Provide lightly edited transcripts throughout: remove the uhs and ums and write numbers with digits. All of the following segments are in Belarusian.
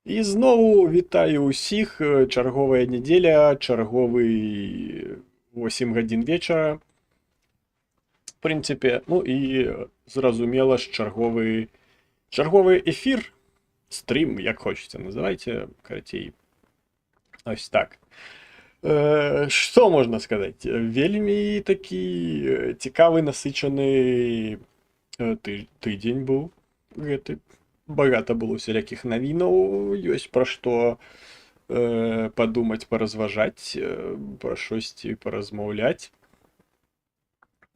І знову вітаю усіх. Чергова неділя, черговий 8 годин вечора. В принципі, ну і зрозуміло ж, черговий ефір, стрім, як хочете, називайте, коротей, ось так. Що можна сказати? Вельми такий цікавий, насичений тиждень був. Гэты. Багато було всіляких новинок, ёсць пра што падумаць, паразважаць, пра штосьці паразмаўляць.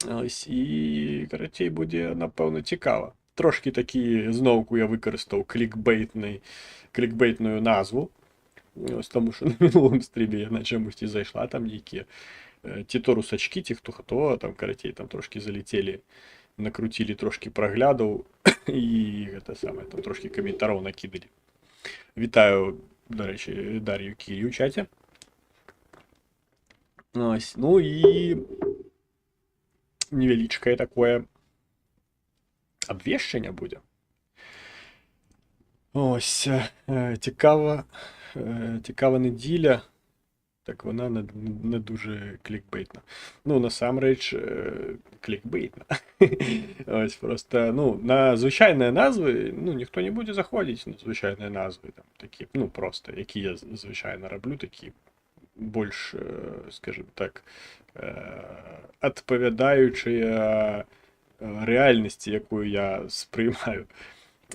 Ось, і, карацей, будзе, напэўна, цікава. Трошки такі, зноўку я выкарыстаў клікбейтную назву. Ось, тому що на мінулым стрімі яна чамусьці зайшла, там нейкія ці то русачкі, ці хто, там, карацей, там трошки залетелі, накруцілі трошки праглядаў, і гэта самае, там трошки каментароў накідалі. Вітаю, до речі, Дар'ю Кірі у чаті. Ось, ну і невеличкае такое абвешчанне будзе. Ось, цікава неділя. Так вона не дуже клікбейтна. Ну, насамрэч, клікбейтна. Ось просто, ну, на звичайні назви, ну, ніхто не буде заходити на звичайні назви, там, такі, ну, просто, які я звичайно роблю, такі больш, скажем так, адпавядаючыя рэальнасці, якую я сприймаю.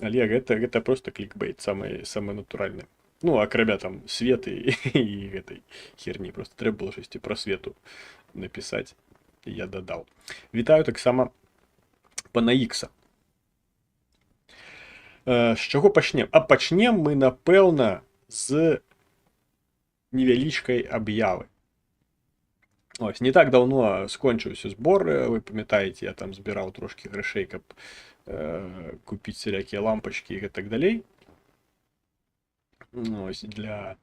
Але гэта просто клікбейт, самы натуральны. Ну, акрамя там светы і гэтай херні. Просто трэба было штосьці пра свету напісаць. І я дадаў. Вітаю таксама пана Ікса. З чаго пачнем? А пачнем мы, напэўна, з невялічкай аб'явы. Ось, не так давно скончыўся збор, вы памятаеце, я там збіраў трошки грошей, каб купіць всякие лампочки і так далей. Ось, для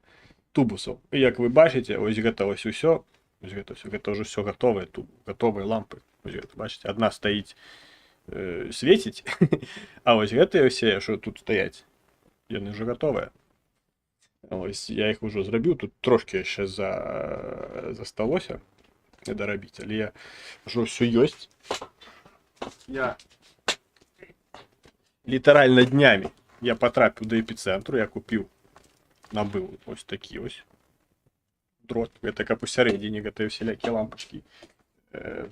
тубусаў. І як вы бачыце, ось гэта ось усё, ось гэта ўжо все гатовае, гатовыя лампы. Ось гэта, бачыце, адна стаіць, свеціць, а ось гэтыя ўсе, што тут стаяць, яны ўжо гатовыя. Ось, я іх ужо зрабіў, тут трошки яшчэ засталося дарабіць, але ўжо ўсё ёсць. Я літаральна днямі я потрапіў да эпіцэнтру, я купіў, набыў ось такі ось дрот, гэта каб усярэдзіне гэтыя всялякія лампочкі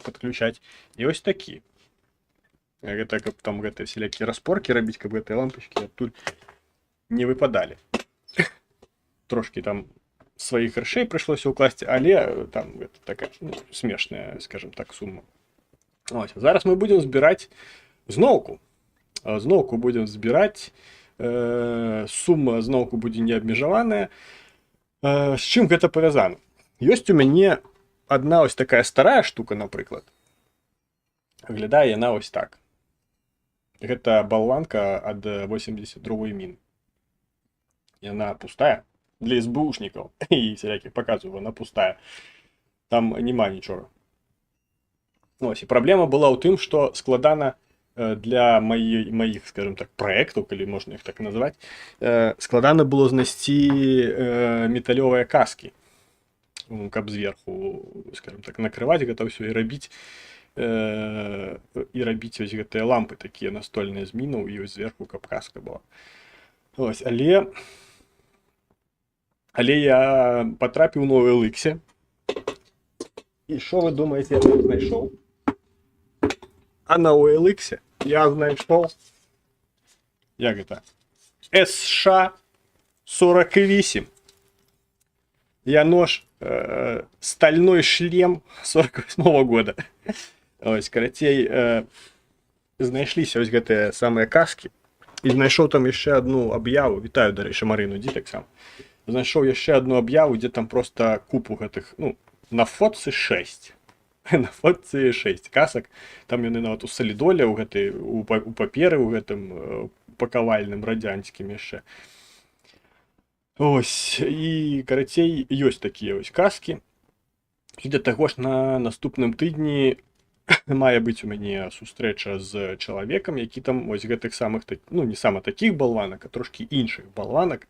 подключаць, і ось такі. Гэта каб там гэтыя всялякія распоркі рабіць, каб гэтыя лампочкі адтуль не выпадалі. Трошки там сваіх грошей прыйшлося ўкласці, але там гэта такая, ну, смешная, скажем так, сума. Ось, зараз мы будзем збіраць зноўку. Зноўку будзем збіраць, сума зноўку будзе неабмежаваная. З чым гэта павязана? Ёсць у мяне адна ось такая старая штука, напрыклад. Выглядае яна ось так. Гэта балванка ад 82-й мін. Яна пустая. Для СБУшников и всяких показываю, она пустая. Там нема нічога. Ось, і праблема была ў тым, што складана для маіх, скажем так, праектаў, калі можна іх так назваць, складана было знайсці металёвыя каскі, каб зверху, скажем так, накрываць гэта ўсё і рабіць ось гэтыя лампы такія настольныя з мінаў, і ось зверху каб каска была. Ось, але я потрапіў на OLX. І що ви думаєте, я там знайшов? А на OLX я знайшов, як це? СШ-48. Я нож стальной шлем 48-го года. Ось, карацей, знайшліся ось гэтыя самыя каски. І знайшов там яшчэ одну аб'яву. Вітаю, до речі, Марину, ді так само. Знайшов яшчэ одну аб'яву, дзе там просто купу гэтых, ну, на фотцы 6. На фотцы 6 касак. Там яны нават у салідоле, у паперы, у гэтым пакавальным радзянскім яшчэ. Ось, і, карацей, ёсць такія ось каскі. І да таго ж на наступным тыдні мае быць у мяне сустрэча з чалавекам, які там ось гэтых самых, ну, не сама такіх балванак, а трошкі іншых балванак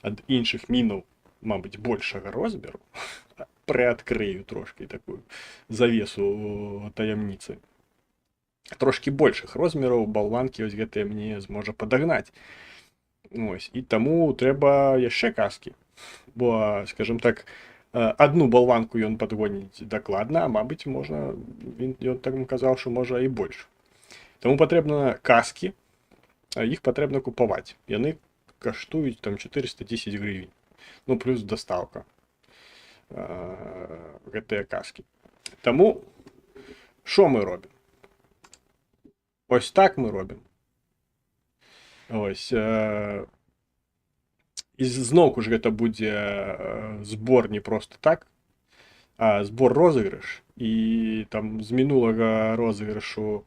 ад іншых мінаў, мабыць, большага розмеру, прыадкрыю трошки такую завесу таямніцы. Трошки большых розмераў балванкі вось гэтыя мне зможа падагнаць. Ось, і таму трэба яшчэ каскі. Бо, скажем так, одну балванку ён падгоніць дакладна, а мабыць, можна, ён так казаў, што можа і больш. Таму патрэбна каскі, а іх патрэбна купаваць. Яны каштуюць там 410 гривень. Ну, плюс доставка гэтыя каскі. Таму, што мы робім? Ось так мы робім. Ось. І зноўку ж гэта будзе збор не проста так, а збор розыгрыш. І там з мінулага розыгрышу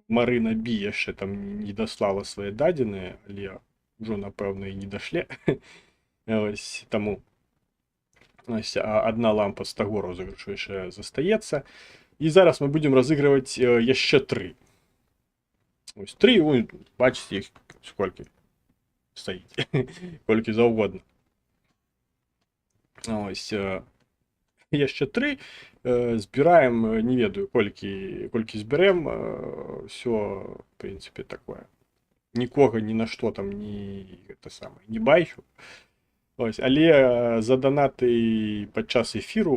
Марына Бі яшчэ там не даслала свае дадзеныя, але ўжо, напэўна, і не дашле. Ось, таму ось, одна лампа з таго розыгрышу яшчэ застаецца. І зараз мы будзем разыгрываць яшчэ 3. Ось 3, бачыце іх сколькі стаіць, колькі заўгодна. Ось, яшчэ 3, збіраем, не ведаю, колькі зберэм, ўсё, в прынцыпе, такое. Нікога ні на што там не байчу. Ось, але за донаты падчас эфіру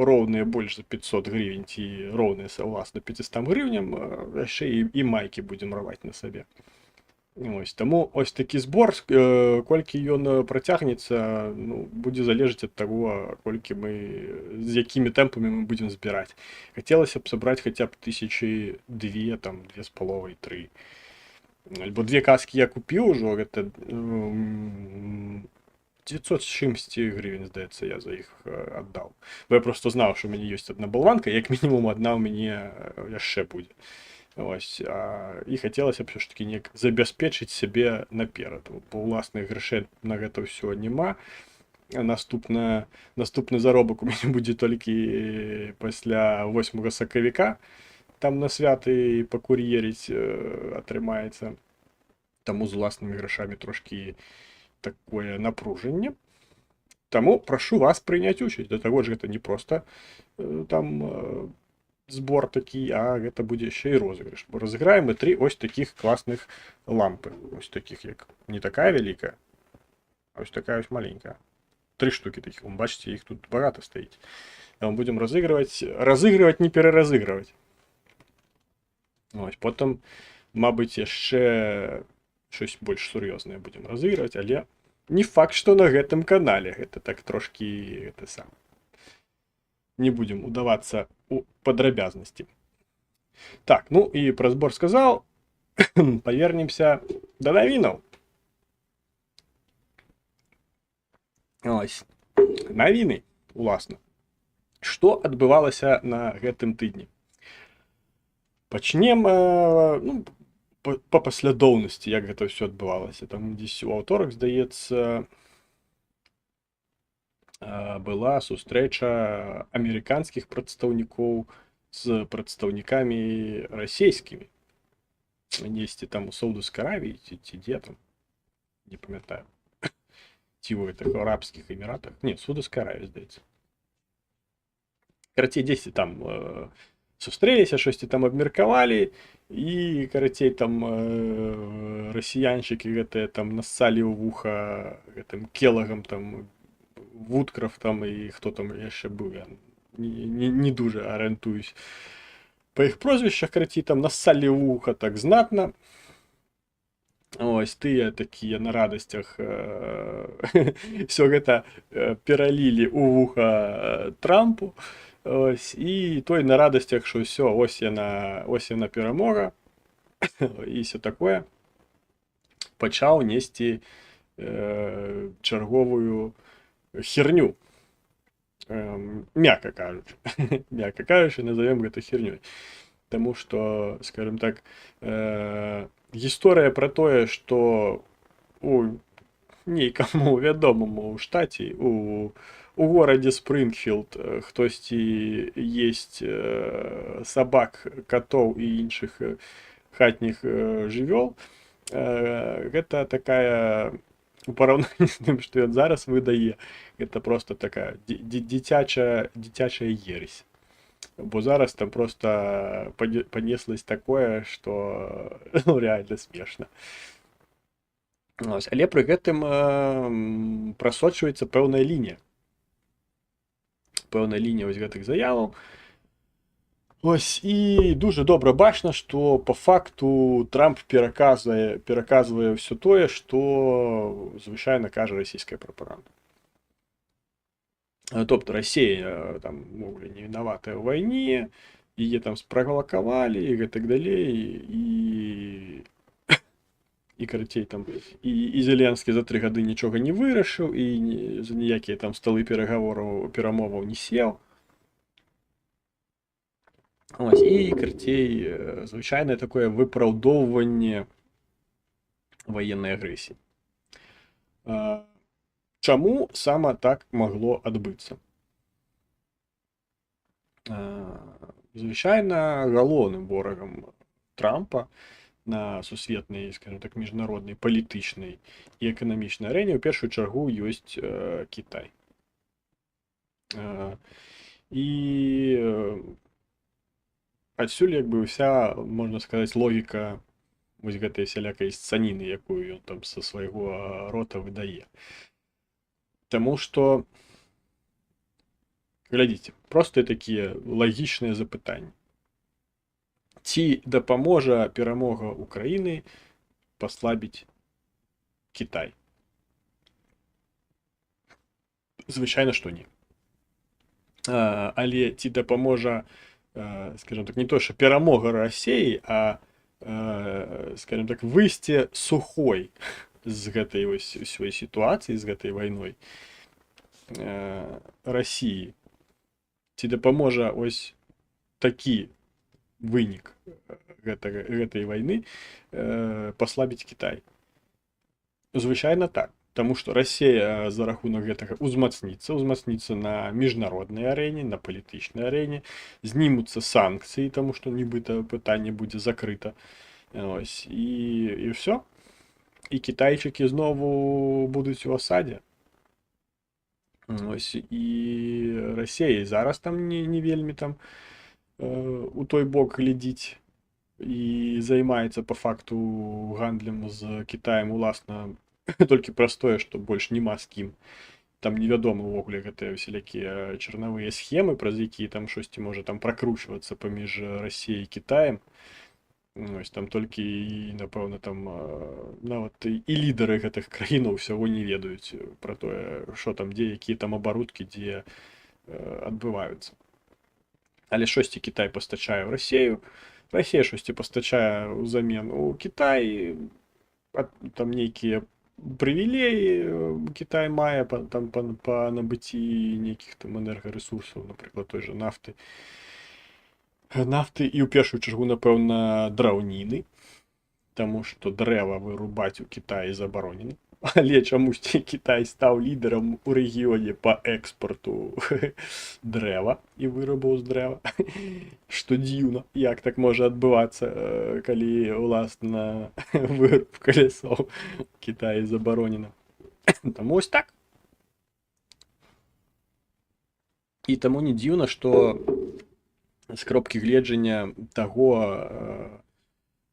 роўныя больш за 500 гривень, ці роўныя согласно 500 гривням, яшчэ і майкі будзем рваць на сабе. Ось, таму ось такі збор, колькі ён працягнецца, ну, будзе залежаць ад таго, колькі мы, з якімі тэмпамі мы будзем збіраць. Хацелася б сабраць хаця б 1002, там, 2,5, 3. Альбо 2 каскі я купіў ужо, гэта 900 з чымсьці гривень, здаецца, я за іх аддаў. Бо я просто знаў, што ў мяне ёсць адна балванка, як мінімум адна ў мяне яшчэ будзе. Ось, і хацелася б ўсё ж такі неяк забяспечыць сябе наперад. Бо ўласных грашэй на гэта ўсё няма. Наступны заробак у мяне будзе толькі пасля 8 сакавіка. Там на святы пакур'еріць атрымаецца. Таму з уласнымі грашамі трошкі такое напружанне. Таму прашу вас прыняць учасць. Да таго ж гэта не проста там збор такі, а гэта будзе яшчэ і розыгрыш. Бо разыграем мы 3 ось такіх класных лампы. Ось такіх, як не такая вялікая, а ось такая ось маленькая. 3 штукі такіх. Бачыце, іх тут багата стаіць. Мы будзем разыгрываць, не пераразыгрываць. Ось, потым, мабыць, яшчэ щось больш сур'ёзнае будзем разыгрываць, але не факт, што на гэтым канале. Гэта так трошкі гэта сам. Не будем удавацца у падрабязнасці. Так, ну і пра збор сказаў. Павернемся да навінаў. Ось, навіны, уласна. Што адбывалася на гэтым тыдні? Пачнем, ну, па паслядоўнасці, як гэта ўсё адбывалася. Там дзесь у аўторак, здаецца, была сустрэча амерыканскіх прадстаўнікоў з прадстаўнікамі расійскімі. Дзесьці там у Саудаўскай Аравіі, ці дзе там, не памятаю. Ці ў гэтых арабскіх эміратах. Не, Саудаўскай Аравіі, здаецца. Карацей, дзесьці там сустрэліся, штосьці там абмеркавалі, і, карацей, там расіянчыкі гэтыя там нассалі ў вуха гэтым Келагам, там, Вудкраф там і хто там яшчэ быў, я не дуже арыентуюсь па іх прозвішчах, карацей, там нассалі ў вуха так знатна. Ось, тыя такія на радасцях всё гэта пералілі ў вуха Трампу. Ось, і той на радасцях, што ўсё, ось яна перамога, і ўсё такое, пачаў несці чарговую херню. Мякка кажучы, назовем гэта хернёй. Таму што, скажем так, гісторыя пра тое, што у нейкаму вядомаму ў штаце, у горадзе Спрынгфілд хтосьці есць сабак, катоў і іншых хатніх жывёл. Гэта такая у параўнанні з тым, што ён зараз выдае, гэта просто такая дзіцячая ересь. Бо зараз там просто понеслось такое, што ну, реально смешна. Ось. Але пры гэтым прасочваецца пэўная лінія. Пэўная лінія вось гэтых заяваў. Ось, і дуже добра бачна, што па факту Трамп пераказвае ўсё тое, што звычайна кажа расійская прапаганда. Тобто Расія там мовлі не вінаватая ў вайне, яе там справакавалі і гэтак далей, і карацей там і Зеленскі за 3 гады нічога не вырашыў і за ніякія там сталы перамоваў не сеў. Ось, і карацей звычайнае такое выпраўдоўванне ваеннай агрэсіі. Чаму сама так магло адбыцца? Звычайна галоўным ворагам Трампа на сусветнай, скажем так, міжнароднай палітычнай і эканамічнай арэне ў першую чаргу ёсць Кітай. І адсюль як бы ўся, можна сказаць, логіка вось гэтай сялякай сцаніны, якую ён там са свайго рота выдае. Таму што, глядзіце, простыя такія лагічныя запытанні. Ці дапаможа перамога Украіны паслабіць Кітай? Звычайна, што не. Але ці дапаможа, скажем так, не то, што перамога Расіі, а, скажем так, выйсце сухой з гэтай вось усёй сітуацыі, з гэтай вайной Расіі. Ці дапаможа ось такі вынік гэтай вайны паслабіць Кітай? Звычайна так. Таму што Расія за рахунак гэтага ўзмацніцца на міжнароднай арэне, на палітычнай арэне, знімуцца санкцыі, таму што нібыта пытанне будзе закрыта. Ось, і ўсё. І кітайчыкі знову будуць у асадзе. Ось, і Расія зараз там не вельмі там у той бок глядзіць і займаецца па факту гандлем з Кітаем уласна толькі праз тое, што больш няма з кім. Там невядома ўвогуле гэтыя ўсялякія чарнавыя схемы, праз якія там штосьці можа там пракручвацца паміж Расіяй і Кітаем. Ось, там толькі, напэўна, там нават і лідары гэтых краінаў ўсяго не ведаюць пра тое, што там, дзе, якія там абарудкі, дзе адбываюцца. Але штосьці Кітай пастачае ў Расію, Расія штосьці пастачае ўзамен у Кітай, там нейкія прывілеі Кітай мае там па набыцці нейкіх там энергарэсурсаў, напрыклад, той жа нафты і ў першую чаргу, напэўна, драўніны, таму што дрэва вырубаць у Кітаі забаронена. Але чамусьці Кітай стаў лідарам у рэгіёне па экспарту дрэва і вырабаў з дрэва. Што дзіўна, як так можа адбывацца, калі уласна вырубка лясоў у Кітаі забаронена. Таму ось так. І таму не дзіўна, што з кропкі гледжання таго,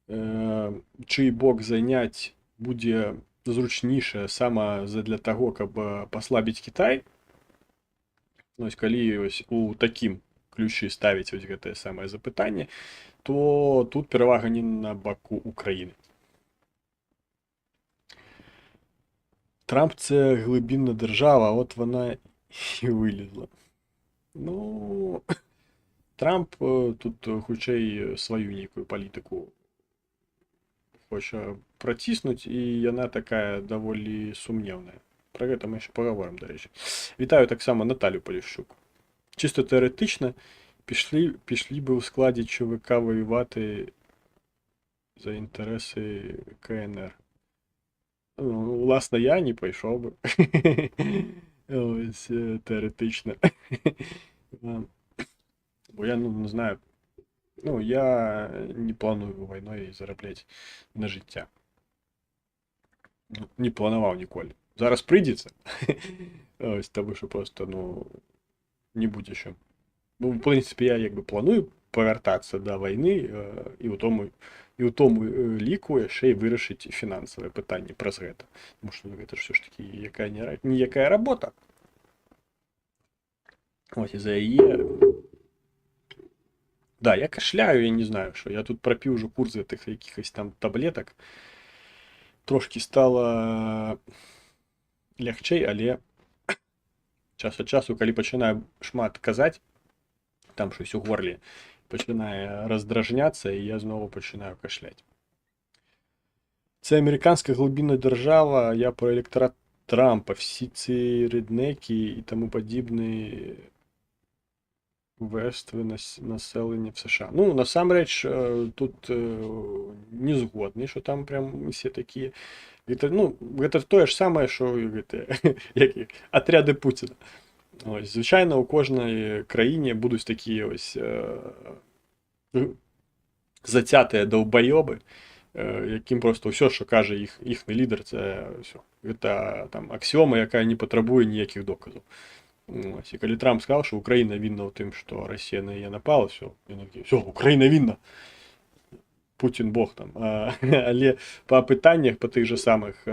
чый бок заняць будзе зручнейшае сама задля таго, каб паслабіць Кітай. Ось калі ось у такім ключы ставіць ось гэтае самае запытанне, то тут перавага не на баку Украіны. Трамп це глибинна держава, от вона і вилізла. Ну, Трамп тут хутчэй сваю нейкую палітыку хоча праціснуць, і яна такая даволі сумнеўная. Пра гэта мы яшчэ пагаворым, дарэчы. Вітаю таксама Наталю Поліщук. Чисто теоретично пішли би у складі ЧВК воювати за інтереси КНР. Ну, власне, я не пішов би. Ось, теоретично. Бо я, не знаю, я не планую війною заробляти на життя. не планаваў ніколі. Зараз прыйдзецца. Ось, таму што просто, ну, не будзе чым. Ну, в прынцыпе, я як бы планую павяртацца да вайны і ў тому ліку яшчэ і вырашыць фінансавыя пытанні праз гэта. Таму што гэта ж ўсё ж такі ніякая работа. Ось, і за яе... Да, я кашляю, я не знаю, що. Я тут пропіў уже курс гэтых якихось там таблеток. Трошки стало лягчэй, але час ад часу, калі пачынаю шмат казаць, там щось у горле пачынае раздражняцца, і я знову пачынаю кашляць. Це американська глибинна держава, я про електорат Трампа, всі ці реднеки і тому подібні верстви населення в США. Ну, насамрэч, тут не згодны, що там прям усе такі. Гэта, ну, гэта тое ж самае, що які отряди Путіна. Ось, звичайно, у кожнай країні будуть такі ось зацятыя даўбаёбы, якім просто ўсё, що каже іхні лідер, це все. Гэта там аксіома, яка не патрабуе ніякіх доказаў. Ось, і калі Трамп сказаў, що Україна вінна ў тым, што Расія на яе напала, все, Україна вінна. Путін бог там. Але па пытаннях, па тых же самых,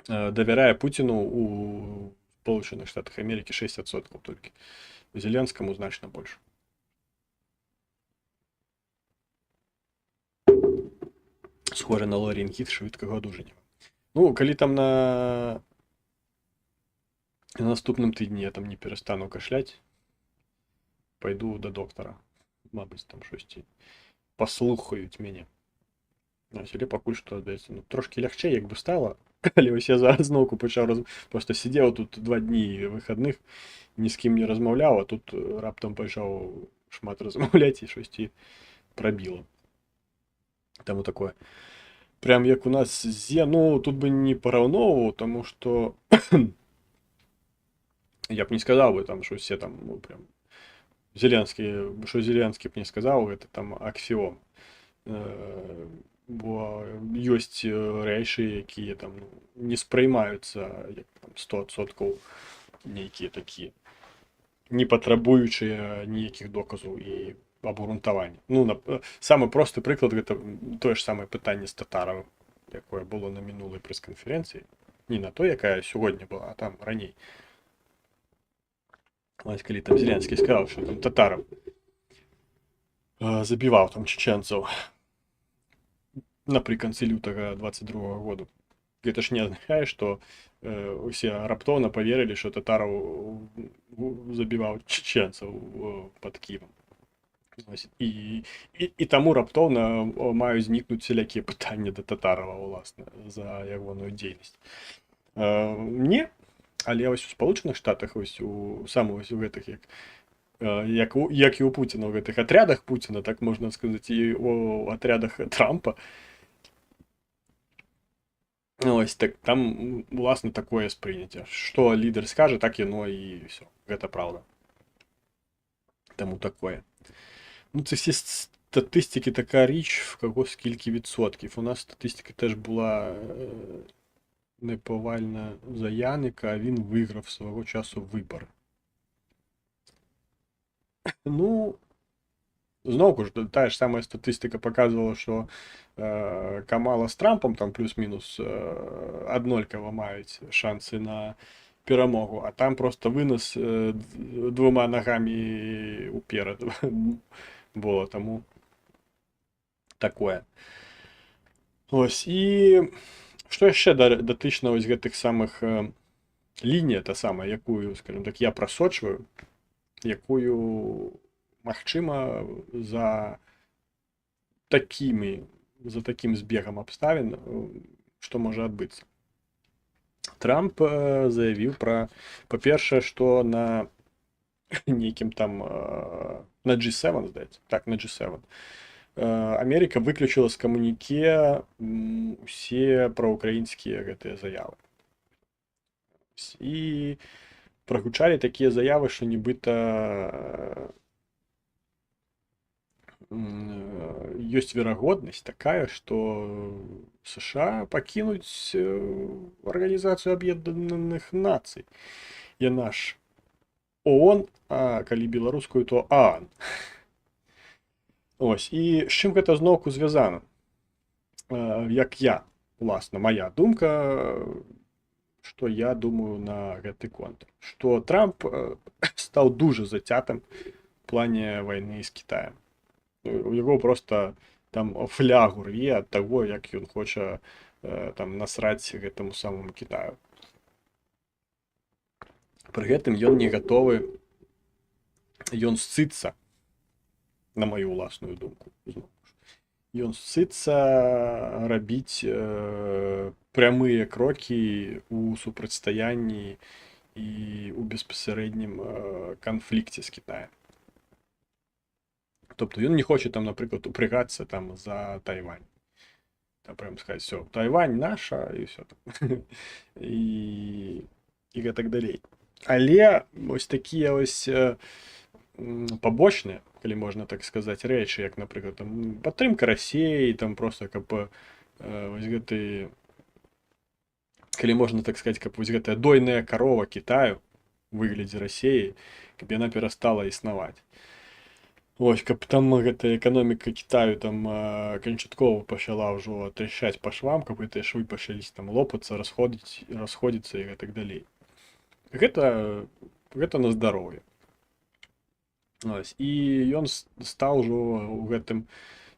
давярае Путіну у Сполученых Штатах Америки 6% толькі. Зеленскому значна больше. Схоже на ларінгіт швидкого одужання. Ну, калі там на наступным тыдні я там не перестану кашлять, пойду до доктора. Мабуть, там щось послухають мяне. Але пакуль што, ну, трошки лягчэй як бы стало. Але ось я зараз зноўку пачаў просто сидзеў тут 2 дні выходных, ні з кім не размаўляў, а тут раптам пачаў шмат размаўляць і щось пробіло. Таму такое. Прям як у нас ну, тут бы не параўноўваў, тому што я б не сказаў бы там, що все там, ну, прям Зеленскі, що Зеленскі б не сказаў, гэта там аксіом. Бо ёсць рэчы, якія там не спраймаюцца як там 100% нейкія такія, не патрабуючыя ніякіх доказаў і абгрунтавання. Ну, самы просты прыклад, гэта тое ж самае пытанне з Татаровым, якое было на мінулай прэс-канферэнцыі. Не на той, якая сёння была, а там раней. Ось, калі там Зеленскі сказаў, що там Татаров забіваў там чеченцаў напрыканцы лютага 22 году. Гэта ж не азначае, што усе раптоўна поверылі, що Татаров забіваў чеченцаў пад Кіевам. І таму раптоўна маюць знікнуць всялякія пытанні да Татарова, уласна, за ягоную дзейнасць. Не, але ось у Сполученых Штатах, ось у самых у гэтых, як і у Путіна, у гэтых атрядах Путіна, так можна сказаць, і у атрядах Трампа, ось, так, там, власне, такое спрыняцце. Што лідар скажа, так яно і все. Гэта праўда. Таму такое. Ну, це всі статистики така річ, в кого скільки відсотків. У нас статистика теж була неповальна за Яника, а він виграв свого часу вибори. Ну, знову ж, та ж сама статистика показувала, що Камала з Трампом там плюс-мінус однольково мають шанси на перемогу, а там просто винос 2 ногами уперед було, тому такое. Ось, і що ще дотично ось гэтых самих ліній, та сама, якую, скажімо так, я просочваю, якую, магчыма, за таким збегам абставін, што можа адбыцца. Трамп заявіў пра, па-першае, што на нейкім там, на G7, здаецца, так, на G7, Америка выключила з камуніке усе праўкраінскія гэтыя заявы. І прагучалі такія заявы, што нібыта ёсць верагоднасць такая, што США пакінуць Арганізацыю Аб'яднаных Нацый. Яна ж ООН, а калі беларускую, то ААН. Ось, і з чым гэта зноўку звязана? Як я, уласна, моя думка, што я думаю на гэты конт. Што Трамп стаў дужа зацятым в плане вайны з Кітаем. У яго просто там флягу рве ад таго, як ён хоча там насраць гэтаму самому Кітаю. Пры гэтым ён не гатовы, ён сцыцца, на маю ўласную думку. Ён сцыцца рабіць прямыя крокі у супрацьстаянні і у беспасярэднім канфлікце з Кітаем. Тобто ён не хоча там, напрыклад, упрягацца там за Тайвань. Там прям сказаць, все, Тайвань наша, і все. І гэтак далей. Але ось такія ось побочныя, калі можна так сказаць, рэчы, як, напрыклад, там падтрымка Расіі, там просто каб вось гэты, калі можна так сказаць, каб вось гэтая дойная карова Кітаю у выглядзе Расіі, каб яна перастала існаваць. Ось, каб там гэтая эканоміка Кітаю там канчаткова пачала ўжо трашчаць па швам, каб гэтыя швы пачаліся там лопацца, расходзіцца і гэтак далей. Гэта на здароўе. Ось, і ён стаў ужо ў гэтым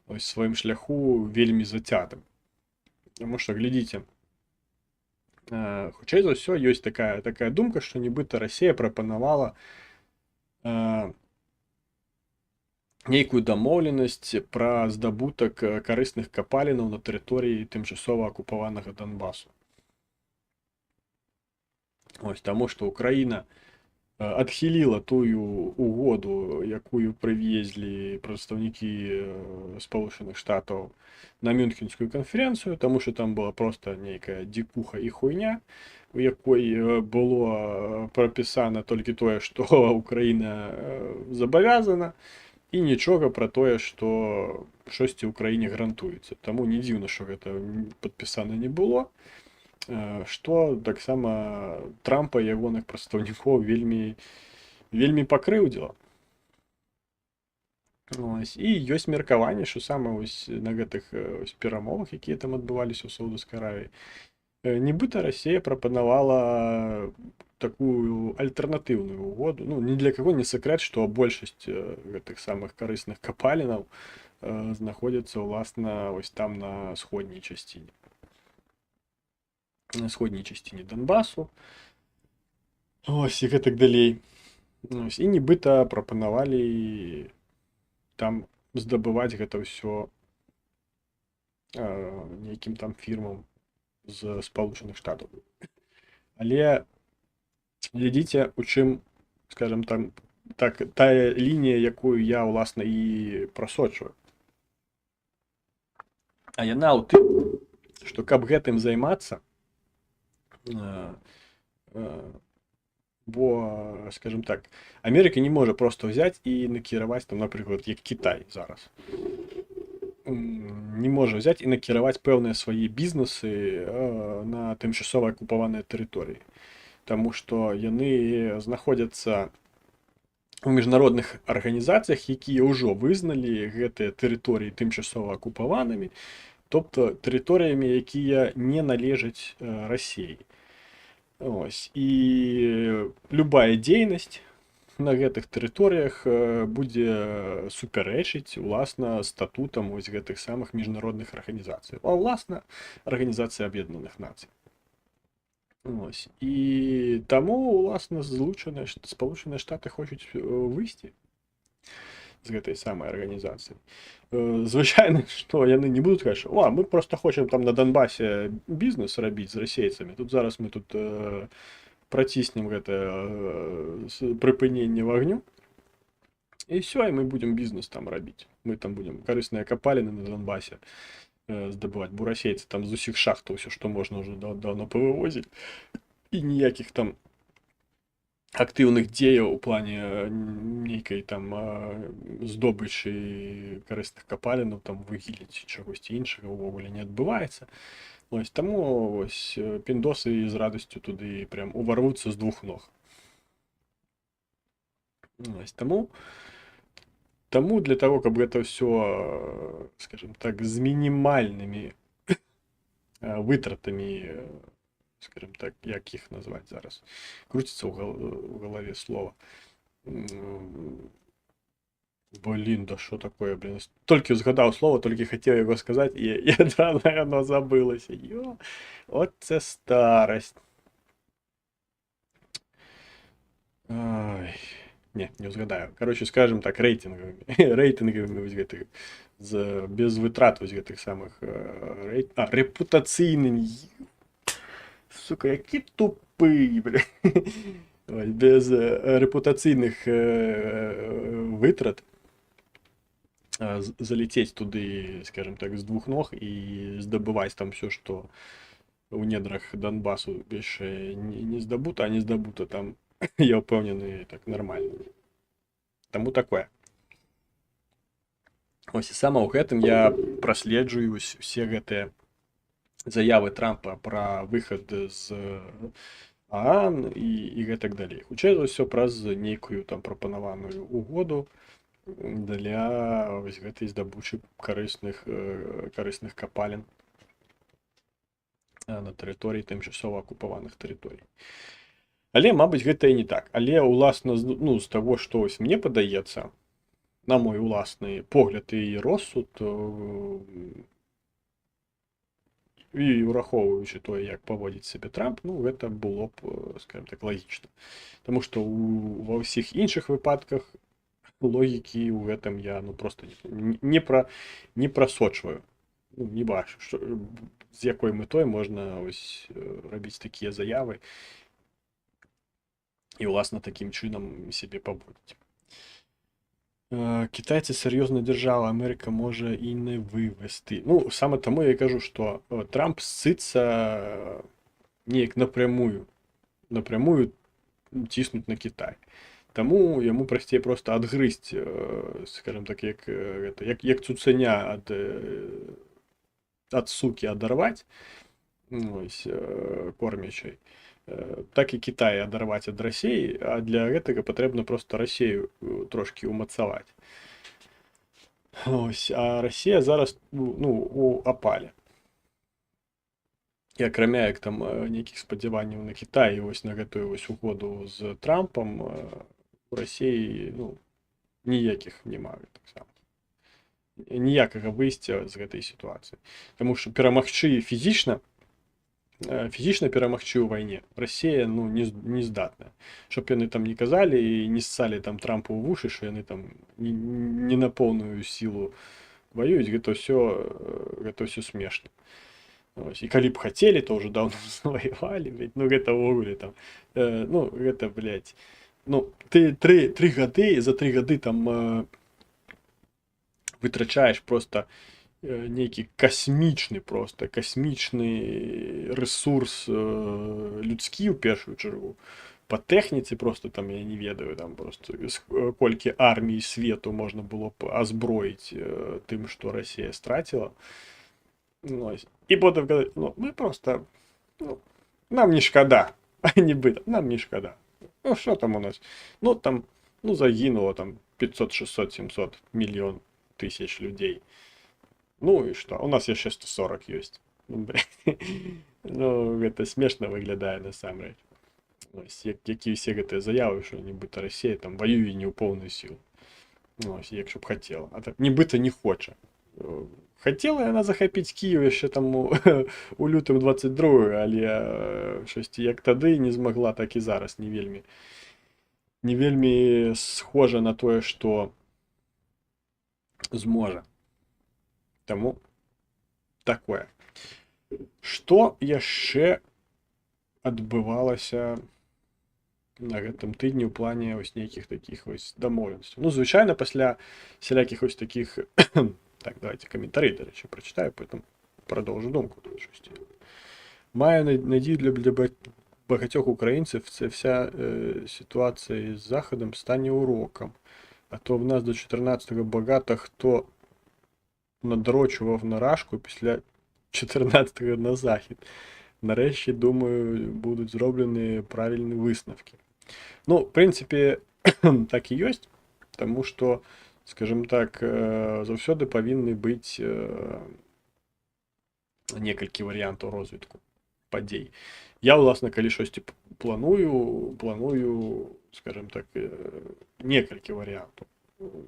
ось, сваім шляху вельмі зацятым. Таму што, глядзіце, хутчэй за ўсё ёсць такая думка, што нібыта Расія прапанавала нейкую дамоўленасць пра здабутак карысных капалінаў на тэрыторыі тымчасова акупаванага Донбасу. Ось, таму што Украіна адхіліла тую угоду, якую прывезлі прадстаўнікі Спалучаных Штатаў на Мюнхенскую канферэнцыю, таму што там была проста нейкая дзікуха і хуйня, у якой было прапісана толькі тое, што Украіна забавязана, і нічога пра тое, што штосьці ў краіне гарантуецца. Таму не дзіўна, што гэта падпісана не было, што таксама Трампа і ягоных прадстаўнікоў вельмі пакрыўдзіла. І ёсць меркаванне, што сама на гэтых перамовах, якія там адбываліся ў Саудаўскай Аравіі, нібыта Расія прапанавала такую альтэрнатыўную угоду. Ну, ні для каго не сакрэт, што большасць гэтых самых карысных капалінаў знаходзяцца ўласна ось там на сходняй часціне. На сходняй часціне Донбасу. Ось, і гэтак далей. Ось, і нібыта прапанавалі там здабываць гэта ўсё нейкім там фірмам з Спалучаных Штатаў. Але глядзіце, у чым, скажем там, так, тая лінія, якую я, уласна, і прасочваю. А яна ў тым, што каб гэтым займацца, бо, скажем так, Амерыка не можа проста ўзяць і накіраваць, там, напрыклад, як Кітай зараз. Не можа ўзяць і накіраваць пэўныя свае бізнесы на тымчасова акупаваныя тэрыторыі. Таму што яны знаходзяцца у міжнародных арганізацыях, якія ўжо вызналі гэтыя тэрыторыі тымчасова акупаванымі, тобто тэрыторыямі, якія не належаць Расіі. Ось. І любая дзейнасць на гэтых тэрыторыях будзе супярэчыць, уласна, статутам вось гэтых самых міжнародных арганізацый. А уласна, Арганізацыі Аб'яднаных Нацый. Ось. І таму, уласна, Спалучаныя Штаты хочуць выйсці з гэтай самай арганізацыі. Звычайна, што яны не будуць казаць, о, мы проста хочам там на Донбасе бізнес рабіць з расейцамі. Тут зараз мы тут праціснем гэтае прыпыненне вагню. І ўсё, і мы будзем бізнес там рабіць. Мы там будзем карысныя капаліны на Донбасе здабываць. Бо расейцы там з усіх шахтаў ўсё, што можна ўжо даўно павывозіць. І ніякіх там актыўных дзеяў у плане нейкай там здобычы карысных капалінаў, там вугілля ці чагосьці іншага ўвогуле не адбываецца. Вось таму вось піндосы з радасцю туды прям уварвуцца з двух ног. Вось таму для того, каб гэта ўсё, скажем так, з мінімальнымі вытратамі, скажем так, як іх назваць зараз, круціцца ў галаве слова. Блин, да что такое, блин. Толькі згадаў слова, толькі хацеў яго сказаць, і адразу яно забылася. От це старасць. Ай. Не ўзгадаю. Короче, скажем так, рэйтынгамі. Рэйтынгамі вось гэтых, без вытрат вось гэтых самых рэпутацыйнымі. Сука, які тупы, блин. Без рэпутацыйных вытрат залететь туды, скажем так, з двух ног і здабываць там все, што ў недрах Донбасу яшчэ не здабута, а не здабута там, я ўпэўнены, так нормально. Таму такое. Ось і сама ў гэтым я праследжваю усе гэтыя заявы Трампа пра выхад з ААН і гэтак далей. Хутчэй за ўсё праз нейкую там прапанаваную угоду для вось гэтай здабычы карысных капалін на тэрыторыі тымчасова акупаваных тэрыторый. Але, мабыць, гэта і не так. Але уласна, ну, з таго, што ось мне падаецца, на мой уласны погляд і розсуд, і урахоўваючы тое, як паводзіць сябе Трамп, ну, гэта было б, скажем так, лагічна. Таму што ва ўсіх іншых выпадках логікі ў гэтым я просто не прасочваю, не бачу, з якой мэтой можна ось рабіць такія заявы і уласна такім чынам сябе паводзіць. Китайцы серйозна держава, Америка може і не вивести. Ну, саме тому я кажу, що Трамп ситься неяк напрямую тиснуть на Китай. Тому йому простіше просто адгризть, скажімо так, як цуценя від суки одорвати, ось, кормячей, так і Китай оторвати від Росії, а для цього потрібно просто Росію трошки умацавати. Ось, а Росія зараз, ну, у опалі. І акрамя як там нейкіх спадзяванняў на Китай, ось на гэтую ось угоду з Трампом, у Росіі, ну, ніякіх няма таксама. Ніякага выйсця з гэтай сітуацыі. Таму што перамагчы фізічна перамагчы ў вайне Расія, ну, не здатная. Чтоб яны там не казалі і не ссалі там Трампу ў вушы, што яны там не на поўную сілу ваююць, гэта ўсё смешна. Ось, і калі б хацелі, то ўжо даўно заваявалі, ну, гэта ўвогуле там, ну, гэта, блядь, ну, ты за 3 гады там вытрачаеш просто нейкі касмічны ресурс людскі ў першую чаргу. Па тэхніцы просто там, я не ведаю, там просто колькі армій свету можна было б азброіць тым, што Расія страціла. І потым казаць, ну, мы просто, ну, нам не шкада, нібыта, нам не шкада. Ну, що там у нас? Ну, там, ну, загинуло там 500, 600, 700 мільйон тысяч людей. Ну і што? У нас яшчэ 140 ёсць. Ну, гэта смешна выглядае насамрэч. Які ўсе гэтыя заявы, што нібыта Расія там ваюе не ў поўную сілу. Ну, якщо б хацела. А так нібыта не хоча. Хацела яна захапіць Кіїв яшчэ там у лютым 22-го, але щось як тады не змагла, так і зараз не вельмі схожа на тое, што зможа. Таму такое. Што яшчэ адбывалася на гэтым тыдні ў плане ось нейкіх такіх ось дамоўленасцяў? Ну, звычайна пасля сялякіх ось такіх... Так, давайте комментарий, до речі, прочитаю, потім продовжу думку. Маю надію багатьох українців ця вся ситуація із Заходом стане уроком. А то в нас до 14-го багато хто надрочував на рашку після 14-го на Захід. Нарешті, думаю, будуть зроблені правильні висновки. Ну, в принципі, так і є, тому що, скажімо так, завсёды повинні бути некалькі варіантів розвитку подій. Я, власне, коли щось планую, скажімо так, некалькі варіантів.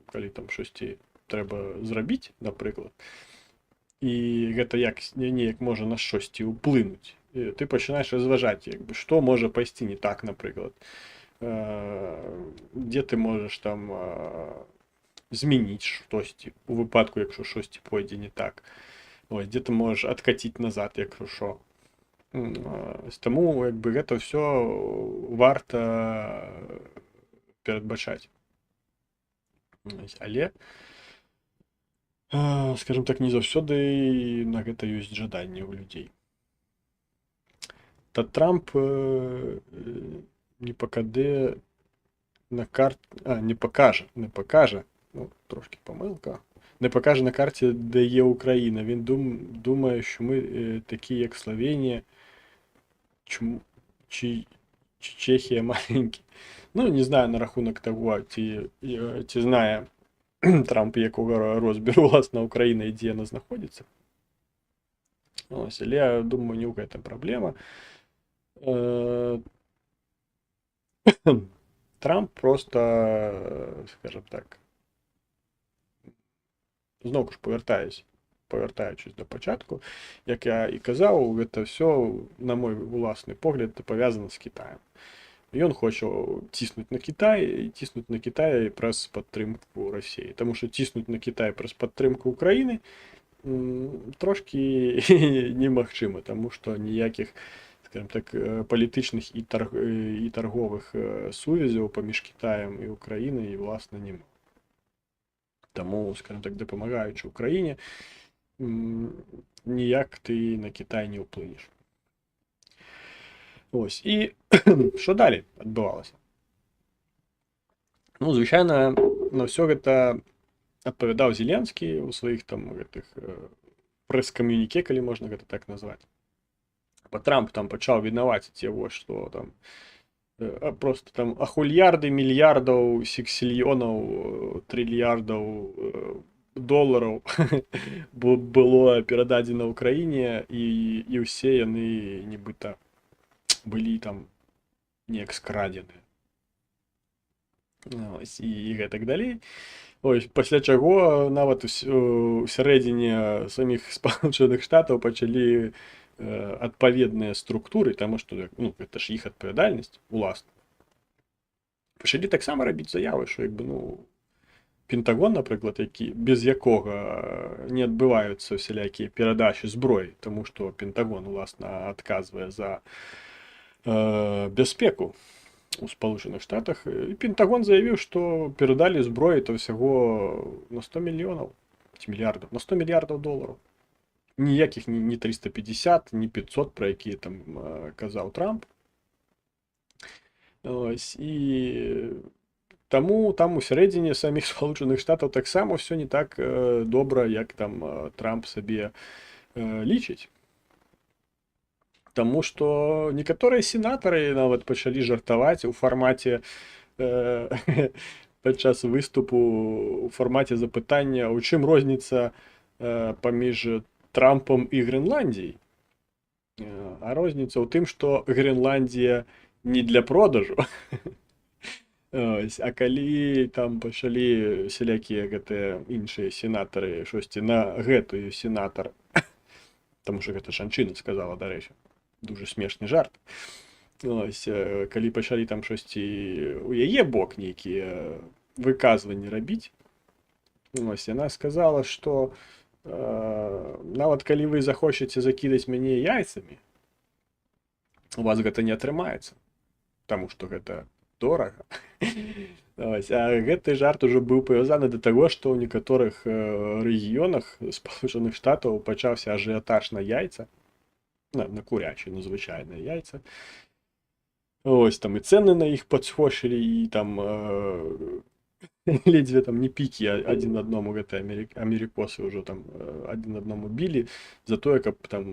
Коли там щось треба зробити, наприклад, і гэта неяк можа на щось уплинути. Ти починаєш розважати, якби, що може пойти не так, наприклад. Де ти можеш там змінити щось, у випадку, якщо щось пойде не так. Ось, де ти можеш відкатити назад, якщо що. Тому, якби, гэта все варто передбачати. Але, скажімо так, не заўсёды на гэта ёсць жаданне ў людзей. Та Трамп не пакладе на не покаже, ну, трошки помилка, не покаже на карті, де є Україна. Він думає, що ми такі, як Словенія, чи Чехія маленькі. Ну, не знаю на рахунок того, чи знає Трамп, якого розміру, власне, Україна і де вона знаходиться. Ось, але я думаю, не у гэтым проблема. Трамп просто, скажімо так, знову ж повертаючись до початку, як я і казав, це все, на мой власний погляд, пов'язано з Китаєм. Ён хоче тиснуть на Китай, і тиснуть на Китай през підтримку Росії. Тому що тиснуть на Китай през підтримку України трошки немагчыма, тому що ніяких, скажімо так, політичних і торгових сувязів поміж Китаєм і Україною, власне, нема. Тому, скажімо так, допомагаючи Україні, ніяк ти на Китай не вплинеш. Ось, і що далі відбувалося? Ну, звичайно, на все це відповідав Зеленський у своїх там прес-ком'юніке, коли можна це так назвати. Бо Трамп там почав винувати його, що там просто там ахульярди мільярдів, сексільйонів, трильярдів доларів було передадено Україні, і всі вони нібито були там неяк скрадені. Ось, і так далі. Ось, після чого навіть у середині самих Сполучених Штатів почали відповідні структури, тому що, ну, це ж їх відповідальність, власне. Почали так само робити заяви, що, якби, ну, Пентагон, наприклад, без якого не відбуваються всілякі передачі зброї, тому що Пентагон, власне, відказує за безпеку у Сполучених Штатах. І Пентагон заявив, що передали зброї то всього на 100 мільйонів, мільярдів, на 100 мільярдів доларів. Ніяких ні 350, ні 500, про які там казав Трамп. Ось, і тому там у середині самих Сполучених Штатів так само все не так добре, як там Трамп собі лічить. Тому що некоторі сенатори навіть почали жартувати у форматі під час виступу у форматі запитання, у чим різниця поміж Трампом і Гренландією. А різниця у тим, що Гренландія не для продажу. Ось, а коли там почали всілякі інші сенатори щось на гэтую сенатор, тому що гэта жанчына сказала, до речі, дуже смешний жарт. Ось, коли почали там щось у яе бок нейкі выказванні рабіць, ось, яна сказала, що нават калі вы захочаце закідаць мяне яйцамі, у вас гэта не атрымаецца, таму што гэта дорага. Ось, а гэты жарт уже быў павязаны да таго, што ў некаторых рэгіёнах Сполученых Штатаў пачаўся ажыятаж на яйца, на курячыя, на звычайныя яйца. Ось там і цены на іх падскочылі, і там ледзьве там не пікі адзін аднаму гэты америкосы ўжо там адзін аднаму білі за тое, каб там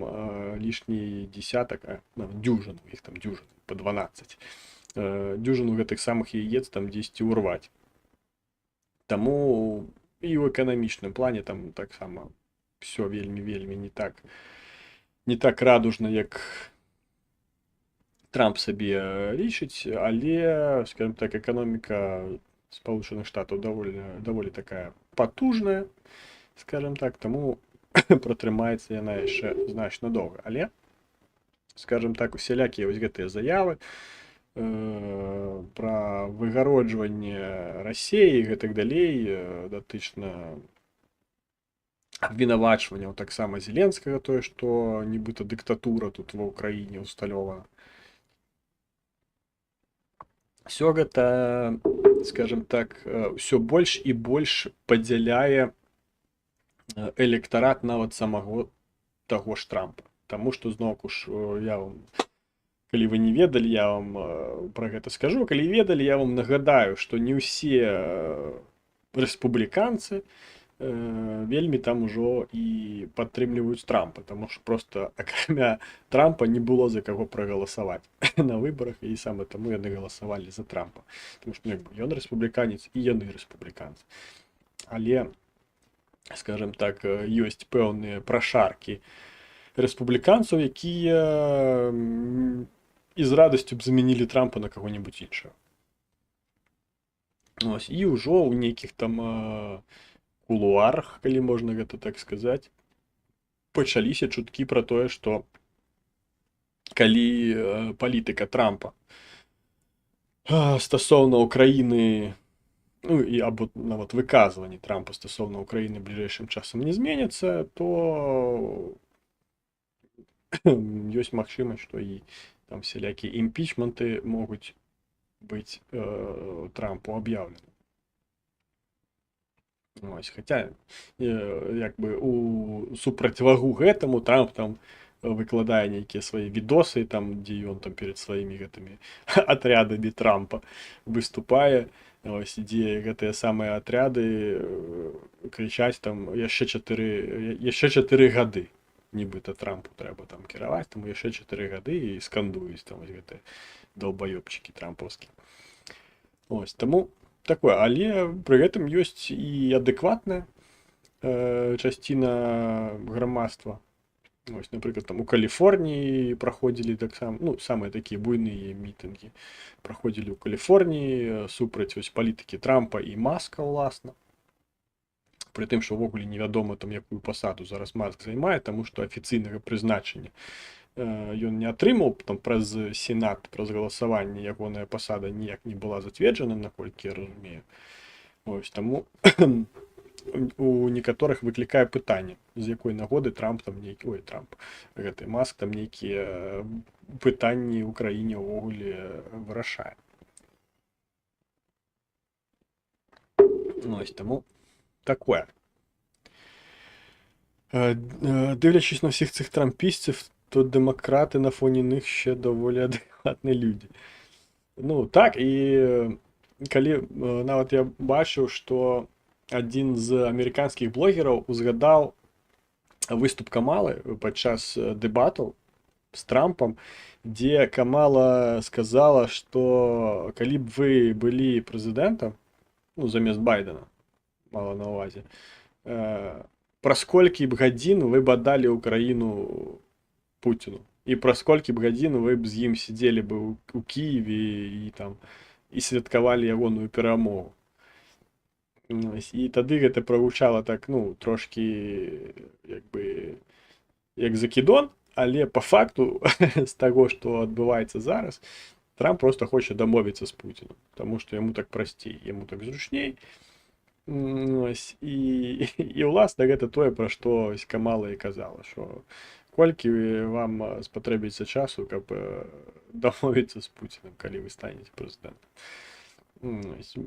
лішні десятак, дюжину, іх там дюжин по 12 дюжину гэтых самых яец там 10 урваць. Таму і ў эканамічным плане там таксама все вельмі не так радужна, як Трамп сабе лічыць, але, скажем так, эканоміка Спалученых Штатаў даволі такая потужная, скажем так, таму пратрымаецца яна яшчэ значна доўга. Але, скажем так, усялякія вось гэтыя заявы пра выгароджванне Расіі і гэтак далей, датычна абвінавачванняў таксама Зеленскага, тое, што нібыта дыктатура тут ва ўкраіне усталёвана. Все гэта, скажем так, все больш і больш падзяляе электарат нават самого таго ж Трампа. Таму што зноўку ж я вам, калі вы не ведалі, я вам пра гэта скажу. Калі ведалі, я вам нагадаю, што не ўсе рэспубліканцы вельмі там ужо і падтрымліваюць Трампа, таму што проста акрамя Трампа не было за каго прагаласаваць на выбарах, і саме таму яны галасавалі за Трампа. Таму што ён рэспубліканец і яны рэспубліканцы. Але, скажем так, ёсць пэўныя прашаркі рэспубліканцаў, якія і з радасцю б замянілі Трампа на каго-небудзь іншага. Ось, і ўжо ў нейкіх там кулуарах, калі можна гэта так сказаць, пачаліся чуткі пра тое, што калі палітыка Трампа стасоўна Украіны, ну і або нават выказванні Трампа стасоўна Украіны бліжэйшым часам не зменяцца, то ёсць магчымасць, што і там всялякія імпічменты могуць быць Трампу аб'яўлены. Ось, хаця, як бы у супрацьвагу гэтаму Трамп там выкладае нейкія свае відосы, там, дзе ён там перад сваімі гэтымі атрядамі Трампа выступае, ось, дзе гэтыя самыя атряды крычаць там яшчэ 4 гады. Нібыта Трампу трэба там кіраваць, таму яшчэ 4 гады і скандуюць там вось гэтыя долбаёбчыкі трампаўскія. Ось, таму такое, але пры гэтым ёсць і адэкватная часціна грамадства. Ось, напрыклад, там у Каліфорніі праходзілі таксама, ну, самыя такія буйныя мітынгі праходзілі ў Каліфорніі супраць вось палітыкі Трампа і Маска, уласна. Пры тым, што ўвогуле невядома там якую пасаду зараз Маск займае, таму што афіцыйнага прызначання ён не атрымаў, там праз сенат, праз галасаванне ягоная пасада ніяк не была зацверджана, наколькі я разумею. Ось, таму у некаторых выклікае пытанне, з якой нагоды Трамп там гэты Маск там нейкія пытанні ў краіне ўвогуле вырашае. Ось, таму такое. Дивлячись на всіх цих трампістів, то демократи на фоні них ще доволі адекватні люди. Ну, так, і калі нават я бачыў, што адзін з амерыканскіх блогераў узгадаў выступ Камалы падчас дэбатаў з Трампам, дзе Камала сказала, што калі б вы былі прэзідэнтам, ну, замест Байдена, мала на ўвазе, праз колькі б гадзін вы б аддалі ўкраіну Путіну, і праз колькі б гадзін вы б з ім сидзелі бы у Кіеве і там і святкавалі ягоную перамогу. І тады гэта прагучала так, ну, трошкі як бы як закідон, але па факту з таго, што адбываецца зараз, Трамп просто хоча дамовіцца з Пуціном, таму што яму так прасцей, яму так зручней. І ўласна гэта тое, пра што Камала і казала, што колькі вам спатрэбіцца часу, каб дамовіцца з Пуцінам, калі вы станеце прэзідэнтам.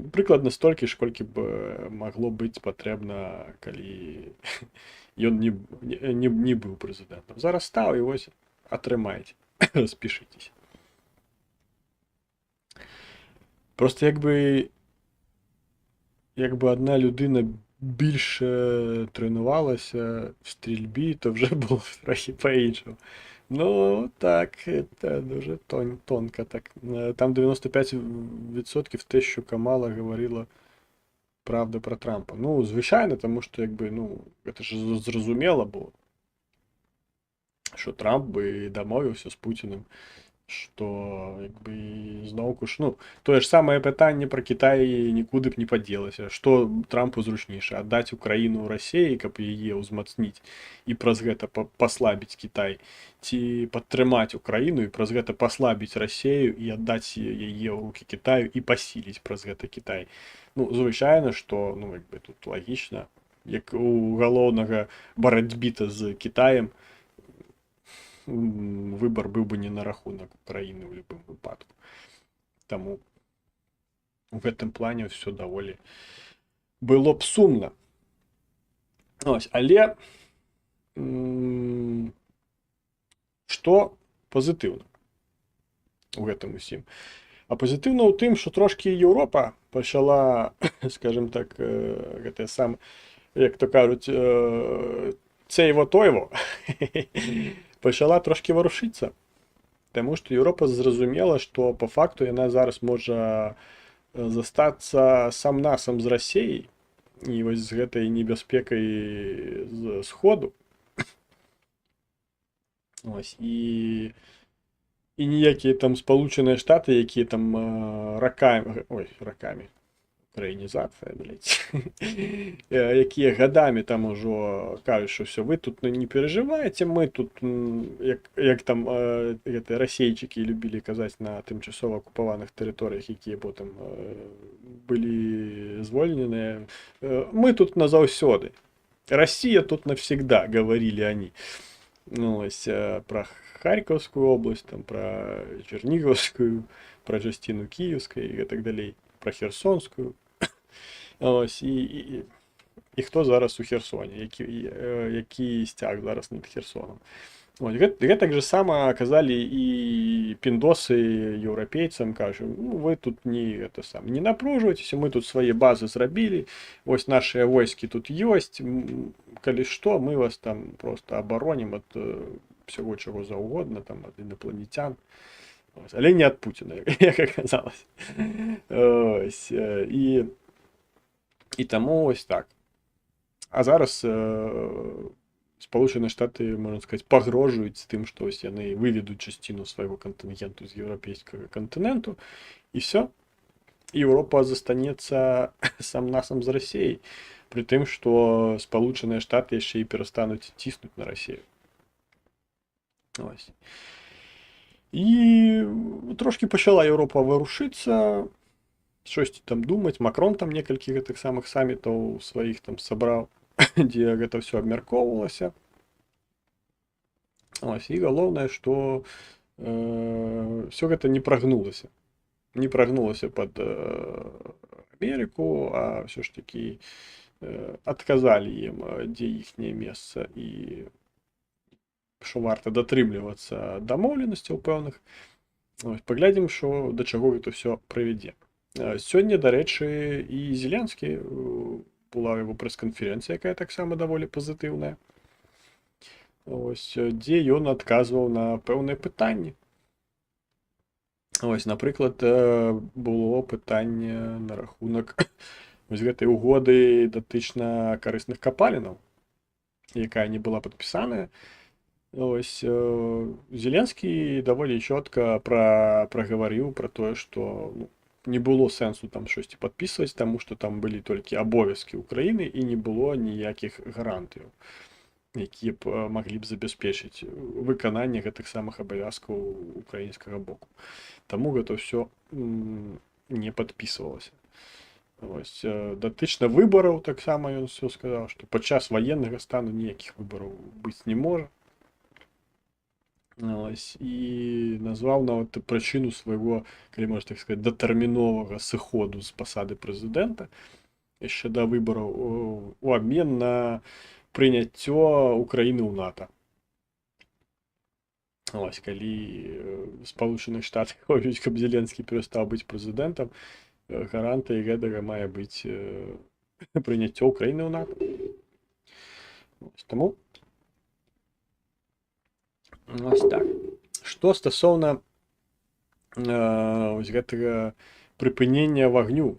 Прыкладна столькі ж, колькі б магло быць патрэбна, калі ён не быў прэзідэнтам. Зараз стаў, і вось атрымаеце, распішыцеся. Просто якби одна людина більше тренувалася в стрільбі, то вже було трохи по-іншому. Ну, так, це дуже тонко так. Там 95% те, що Камала говорила правда про Трампа. Ну, звичайно, тому що, якби, ну, це ж зрозуміло було, що Трамп би домовився з Путіним, що, якби, знову ж, ну, то ж саме питання про Китай нікуди б не поділося. Що Трампу зручніше? Віддати Україну Росії, каб її узмацнити і праз гэта послабити Китай, ці підтримати Україну і праз гэта послабити Росію і віддати її в руки Китаю і посилити праз гэта Китай. Ну, звичайно, що, ну, якби тут логічно, як у галоўнага барацьбіта з Китаем, выбор быў бы не на рахунак Украіны ў любым выпадку. Таму у гэтым плане все даволі было б сумна. Ось, але што пазітыўна у гэтым усім? А пазітыўна ў тым, што трошкі Еўропа пачала, скажем так, гэтае сам, як то кажуць, цейво-тойво, пачала трошки варушыцца. Таму што Еўропа зразумела, што па факту яна зараз можа застацца сам-насам з Расіяй і вось з гэтай небяспекай з сходу. Ось, і ніякія там Сполучаныя Штаты, якія там ракамі, украінізацыя, блядь, якія гадамі там ужо кажуць, што все, вы тут не переживаете, мы тут, як там расейчыкі любілі казаць на тымчасова акупаваных тэрыторыях, якія потым былі звольненыя, мы тут назаўсёды. Россия тут навсегда, говорили они. Ну, ось, про Харьковскую область, там, про Черниговскую, про частину Київської і так далі, про Херсонську. Ось, і хто зараз у Херсоні, який стяг зараз над Херсоном. Ось, гэтак же само казалі і піндосы еўрапейцам, кажу, ну, вы тут не напружвайтеся, мы тут свае базы зрабілі, ось нашыя войскі тут ёсць, калі што, мы вас там просто абаронім ад всего чего заўгодна, там, ад інапланетян. Ось, але не ад Путіна, як аказалось. Ось, і таму ось так. А зараз Сполученыя Штаты, можна сказаць, пагрожваюць тым, што ось яны выведуць частину свайго кантынгенту з еўрапейскага кантыненту, і все. Еўропа застанецца сам-насам з Расіяй, пры тым, што Сполученыя Штаты яшчэ і перастануць ціснуць на Расію. Ось. І трошки пачала Еўропа варушыцца, щось там думаць. Макрон там некалькі гэтых самых самітаў сваіх там сабраў, дзе гэта все абмяркоўвалася. Ось, і галоўнае, што все гэта не прагнулася. Не прагнулася пад Амерыку, а все ж таки адказалі ім, дзе іхняе месца, і што варта датрымлівацца дамоўленасцяў пэўных. Ось, паглядзім, што да чаго гэта все прывядзе. Сёння, дарэчы, і Зеленскі, была яго прэс-канферэнцыя, якая таксама даволі пазітыўная. Ось, дзе ён адказваў на пэўныя пытанні. Ось, напрыклад, было пытанне на рахунак вось гэтай угоды датычна карысных капалінаў, якая не была падпісаная. Ось, Зеленскі даволі чётка прагаварыў пра тое, што не было сэнсу там штосьці падпісваць, таму што там былі толькі абовязкі Украіны і не было ніякіх гарантыяў, якія б маглі б забяспечыць выкананне гэтых самых абавязкаў украінскага боку. Таму гэта ўсё не падпісвалася. Ось, датычна выбараў таксама ён ўсё сказаў, што падчас ваеннага стану ніякіх выбараў быць не можа. Ось, і назваў нават прычыну свайго, калі можна так сказаць, датэрміновага сыходу з пасады прэзідэнта яшчэ да выбараў у абмен на прыняццё Украіны ў НАТО. Ось, калі Сполученыя Штаты хочуць, каб Зеленскі перастаў быць прэзідэнтам, гарантыяй гэтага мае быць прыняццё Украіны ў НАТО. Таму ось так. Што стасоўна ось гэтага прыпынення вагню,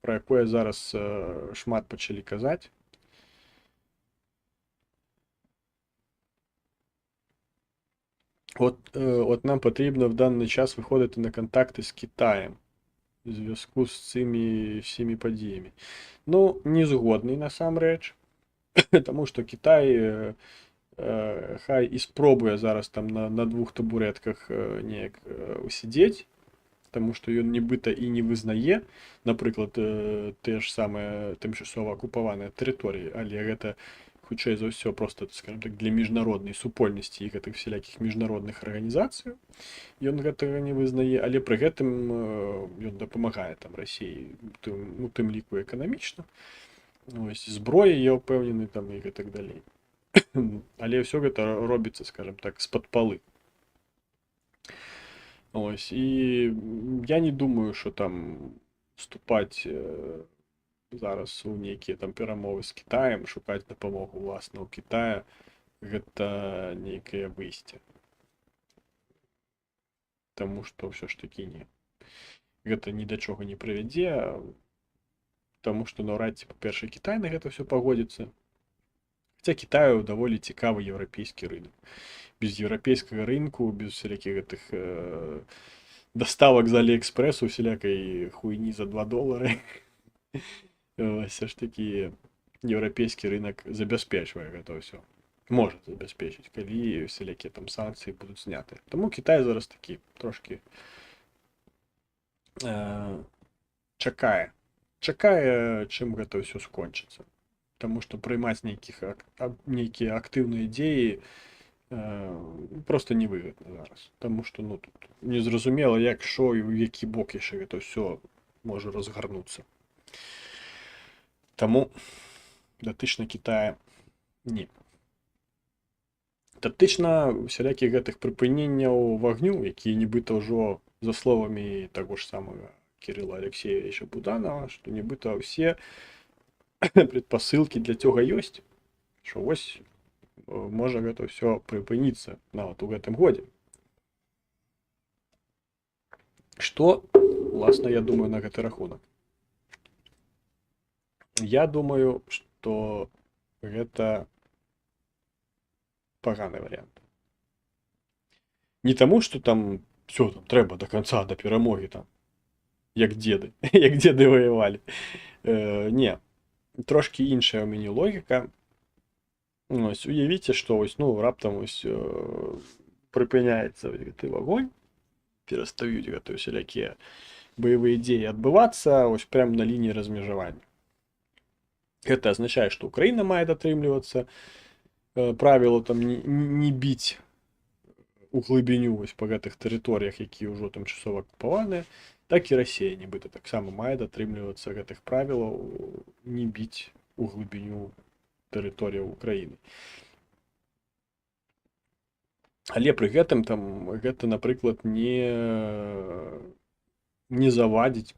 пра якое зараз шмат пачалі казаць. От нам потрібно в даний час виходити на контакти з Китаєм у зв'язку з цими всіми подіями. Ну, не згодний насамрэч, тому що Китай хай і спробує зараз там на двох табуретках неяк усидіти, тому що він нібито і не визнає, наприклад, те ж саме тимчасово окуповані території, але гэта хутчэй за ўсё просто, скажем так, для міжнароднай супольнасці і гэтых всялякіх міжнародных арганізацый ён гэтага не вызнае, але пры гэтым ён дапамагае там Расіі у тым ліку эканамічна, зброя, я ўпэўнены, там і гэтак далей. Але ўсё гэта робіцца, скажем так, з-пад палы. І я не думаю, що там вступаць зараз у нейкія там перамовы з Кітаем, шукаць дапамогу ўласна ў Кітая, гэта нейкае выйсце. Таму што ўсё ж такі не. Гэта ні да чого не прывядзе, таму што наўрад ці, па-першае, Кітай на гэта ўсё пагодзіцца. Хаця Кітаю даволі цікавы еўрапейскі рынок. Без еўрапейскага рынку, без всялякіх гэтых доставак з Аліэкспрэсу, всялякай хуйні за $2. Все ж таки еўрапейскі рынок забяспечвае гэта ўсё. Можа забяспечыць, калі всялякія там санкцыі будуць зняты. Таму Кітай зараз такі трошки чакае, чым гэта ўсё скончыцца. Таму што прыймаць нейкія актыўныя дзеі просто невыгодна зараз. Таму што тут незразумела, як, што і ў які бок яшчэ гэта ўсё можа разгарнуцца. Таму датычна Кітая не. Датычна всялякіх гэтых прыпыненняў вагню, якія нібыта ўжо, за словамі таго ж самага Кірыла Алексеевича Буданова, што нібыта ўсе предпасылкі для цього ёсць, што вось можа гэта ўсё прыпыніцца нават у гэтым годзе. Што, уласна, я думаю на гэты рахунак? Я думаю, што гэта паганы варыянт. Не таму, што там всё там трэба до конца, до перамогі там, як дзеды ваявалі. Не. Трошки іншая ў мяне логіка. Уявіце, што раптам прыпыняецца гэты вагонь, перастаюць гэта ўсялякія баявыя дзеі адбывацца прямо на лініі размежавання. Гэта азначае, што Украіна мае датрымлівацца правіла там не біць у глыбіню па гэтых тэрыторыях, якія ўжо тымчасова акупаваныя, так і Расія нібыта таксама мае датрымлівацца гэтых правілаў, не біць у глыбіню тэрыторыяў Украіны. Але пры гэтым там гэта, напрыклад, не завадзіць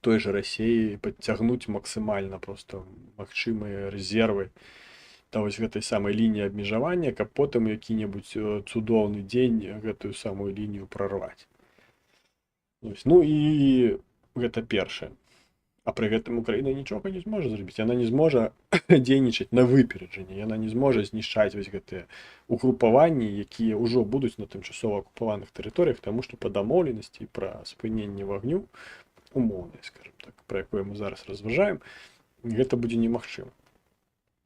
той жа Расіі падцягнуць максімальна проста магчымыя рэзервы да вось гэтай самай лініі абмежавання, каб потым які-небудзь цудоўны дзень гэтую самую лінію прарваць. І гэта першае. А пры гэтым Украіна нічога не зможа зрабіць. Яна не зможа дзейнічаць на выпераджанне, яна не зможа знішчаць вось гэтыя угрупаванні, якія ўжо будуць на тымчасова акупаваных тэрыторыях, таму што па дамоўленасці пра спыненне вагню, умоўнае, скажем так, пра якое мы зараз разважаем, гэта будзе немагчыма.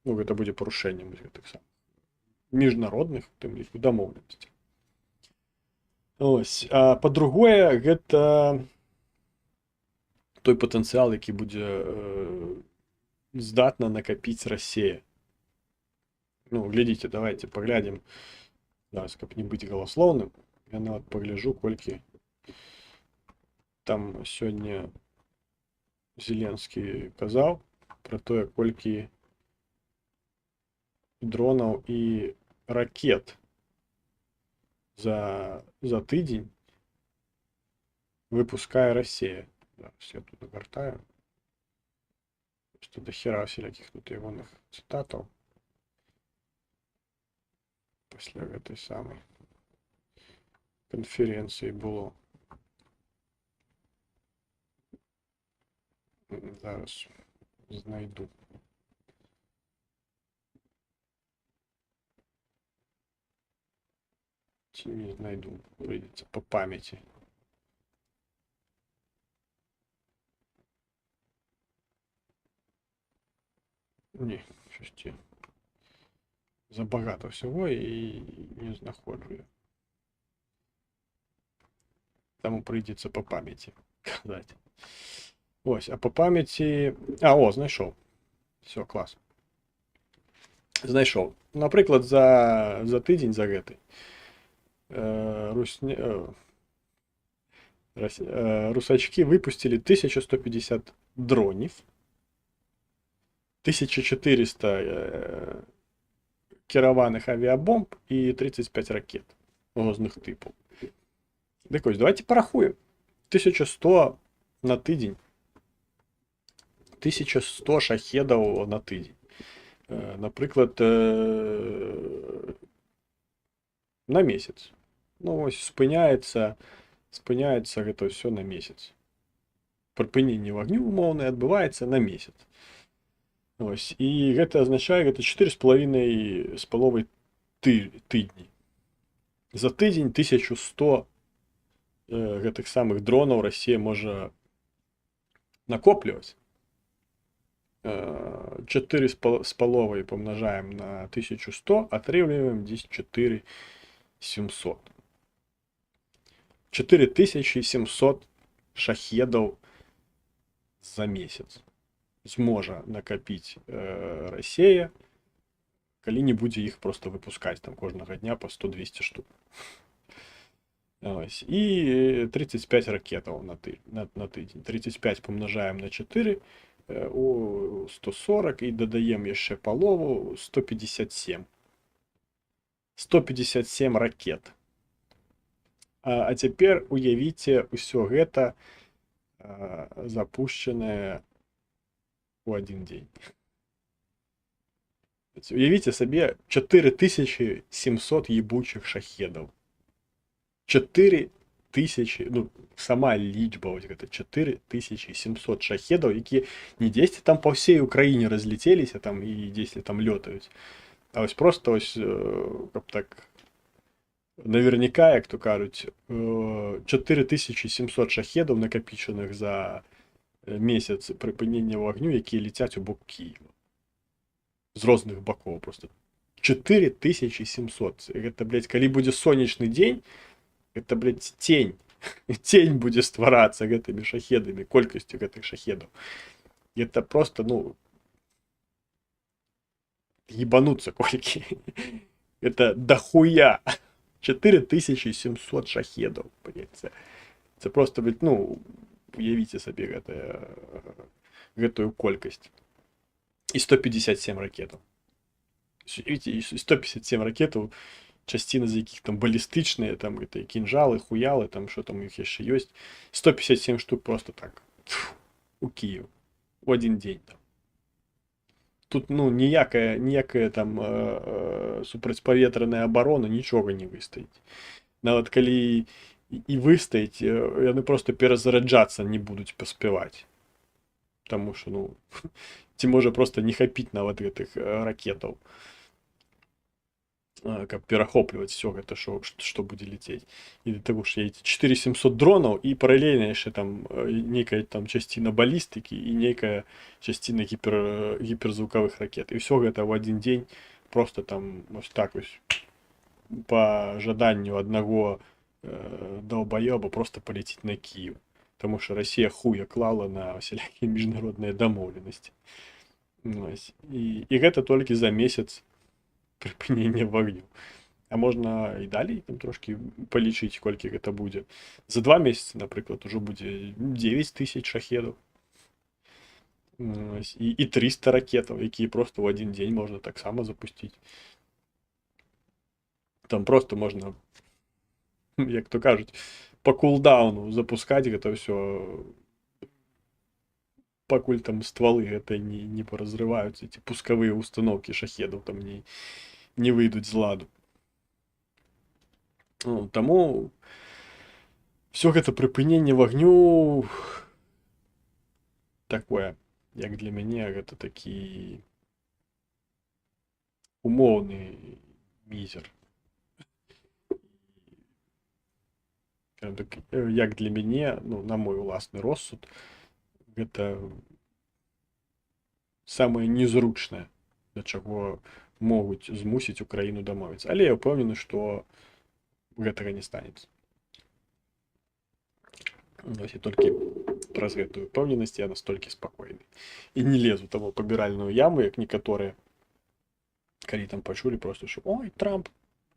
Гэта будзе парушэннем гэтых самых міжнародных, тым ліку, дамоўленасцей. А па-другое, гэта той патэнцыял, які будзе здатна накапіць Расія. Глядзіце, давайте паглядзім. Зараз, каб не быць галаслоўным, я нават пагляджу, колькі там сёння Зеленскі казаў пра тое, колькі дронаў і ракет за тыдзень выпускае Расія. Зараз я тут нагортаю. Просто до хера всяких тут ягоных цитатов. Після этой самой конференции было. Зараз знайду. Чи не знайду, прийдеться по пам'яті. Ні, щось ті. Забагато всього і не знаходжу я. Тому прийдеться по пам'яті казати. Ось, а по пам'яті... о, знайшов. Все, клас. Знайшов. Наприклад, за тиждень, за гэтий. Русачки выпустили 1150 дронів, 1400 керованих авіабомб і 35 ракет різних типів. Так ось, давайте порахуємо. 1100 на тиждень. 1100 шахедів на тиждень. Наприклад, на місяць. Ну, ось спиняється гэта все на місяць. Припинення вогню умовне відбувається на місяць. Ось. І гэта означає, гэта 4,5 тижні. За тиждень 1100 гэтых самых дронов Россия може накоплювати. 4,5 помножаем на 1100, отримуємо десь 4700. 4700 шахедов за месяц зможа накопить Россия, калі не будзе их просто выпускать там кожного дня по 100-200 штук. Ось. И 35 ракетов на тиждень. 35 помножаем на 4, 140, и додаем еще полову, 157. 157 ракет. А теперь уявите все гэта запущенное у один день. Уявите себе 4700 ебучих шахедов. 4000, ну, сама лічба, ось гэта 4700 шахедов, які не десь там по всей Украине разлетелись, там и десь там летают. А ось просто ось, как так, наверняка, як то кажуть, 4700 шахедов, накопичених за місяць припинення вогню, які летять у бок Києва. З різних боків просто. 4700. Это, блядь, коли буде сонячний день, это, блядь, тень. Тень буде ствараться гэтымі шахедами, колькостью гэтых шахедов. И это просто, ну, ебануться кольки. Это дохуя. 4700 шахедов, блядь. Це просто, блядь, ну, уявите себе гэтую колькость. И 157 ракетов. Видите, и 157 ракетов, частина з яких там балістичні, там это кинжалы, хуялы, там что там у них еще есть. 157 штук просто так. У Киева. В один день там. Тут, ну, ніякая там супрацьпаветраная оборона нічого не выстаіць. Нават калі і выстаіць, яны просто перазараджацца не будуць паспяваць. Таму што, ну, ці можа просто не хапіць нават гэтых ракетаў, каб перахопліваць все гэта, што будзе летець. І для таго ж эти 4700 дронаў і паралельна яшчэ там нейкая там частина балістыкі і нейкая частина гіперзвуковых ракет. І все гэта в один день просто там ось так ось по жаданню аднаго долбоеба просто полететь на Киев. Потому что Россия хуя клала на всякие международные домовленности. И это только за месяц припинення вогню. А можна і далі там трошки полічити, скільки це буде. За 2 місяці, наприклад, уже буде 9000 шахедів. І 300 ракетів, які просто в один день можна так само запустити. Там просто можна, як то кажуть, по кулдауну запускати це все пакуль там стволы гэта не поразрываюцца, эти пускавыя установкі шахедаў там не выйдуць з ладу. Ну, таму все гэта прыпыненне вагню такое, як для мяне, гэта такі умоўны мізер. Як для мяне, ну, на мой уласны розсуд, гэта самае незручнае, да чаго могуць змусіць Украіну дамовіцца. Але я ўпэўнены, што гэтага не станецца. Вось і толькі праз гэтую ўпэўненасць я настолькі спакойны. І не лезу там у пабіральную яму, як некаторыя, калі там пачулі просто, што ой, Трамп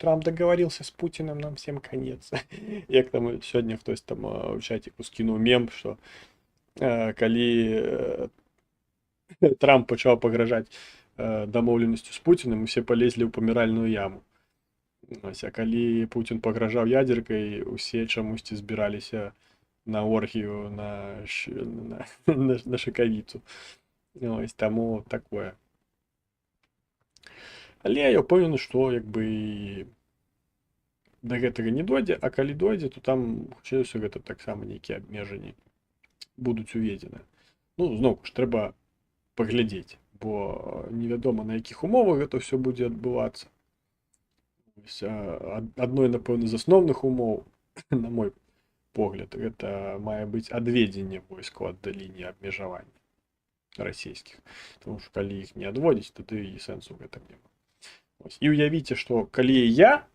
договорился с Путиным, нам всем конец. Як там сёння хтось там у чатіку скінуў мем, што калі Трамп пачаў пагражаць дамоўленасцю з Пуціным, усе палезлі ў паміральную яму. Ось, а калі Путін пагражаў ядзеркай, усе чамусьці збіраліся на оргію, на шакавіцу. Ось, таму такое. Але я ўпэўнены, што як бы да гэтага не дойдзе, а калі дойдзе, то там хутчэй ўсё гэта таксама нейкія абмежанні будуць уведзены. Ну, зноў ж трэба паглядзець, бо невядома на якіх умовах гэта ўсё будзе адбывацца. Адной, напэўна, з асноўных умоў, на мой погляд, гэта мае быць адведзенне войскаў ад лініі абмежавання расійскіх. Таму што калі іх не адводзіць, тады і сэнсу гэтага няма. І ўявіце, што калі я,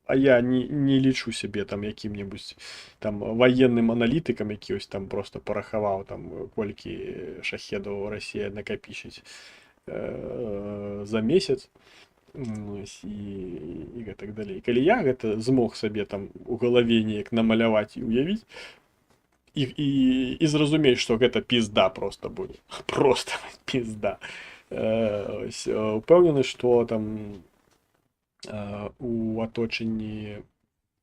а я не лічу сябе там якім-небудзь там ваенным аналітыкам, які ось там просто парахаваў там колькі шахедаў Расія накапічыць за месяц, і гэтак далей. Калі я гэта змог сабе там у галаве неяк намаляваць і ўявіць, і зразумець, што гэта пізда просто будзе. Просто пізда. Упэўнены, што там у аточанні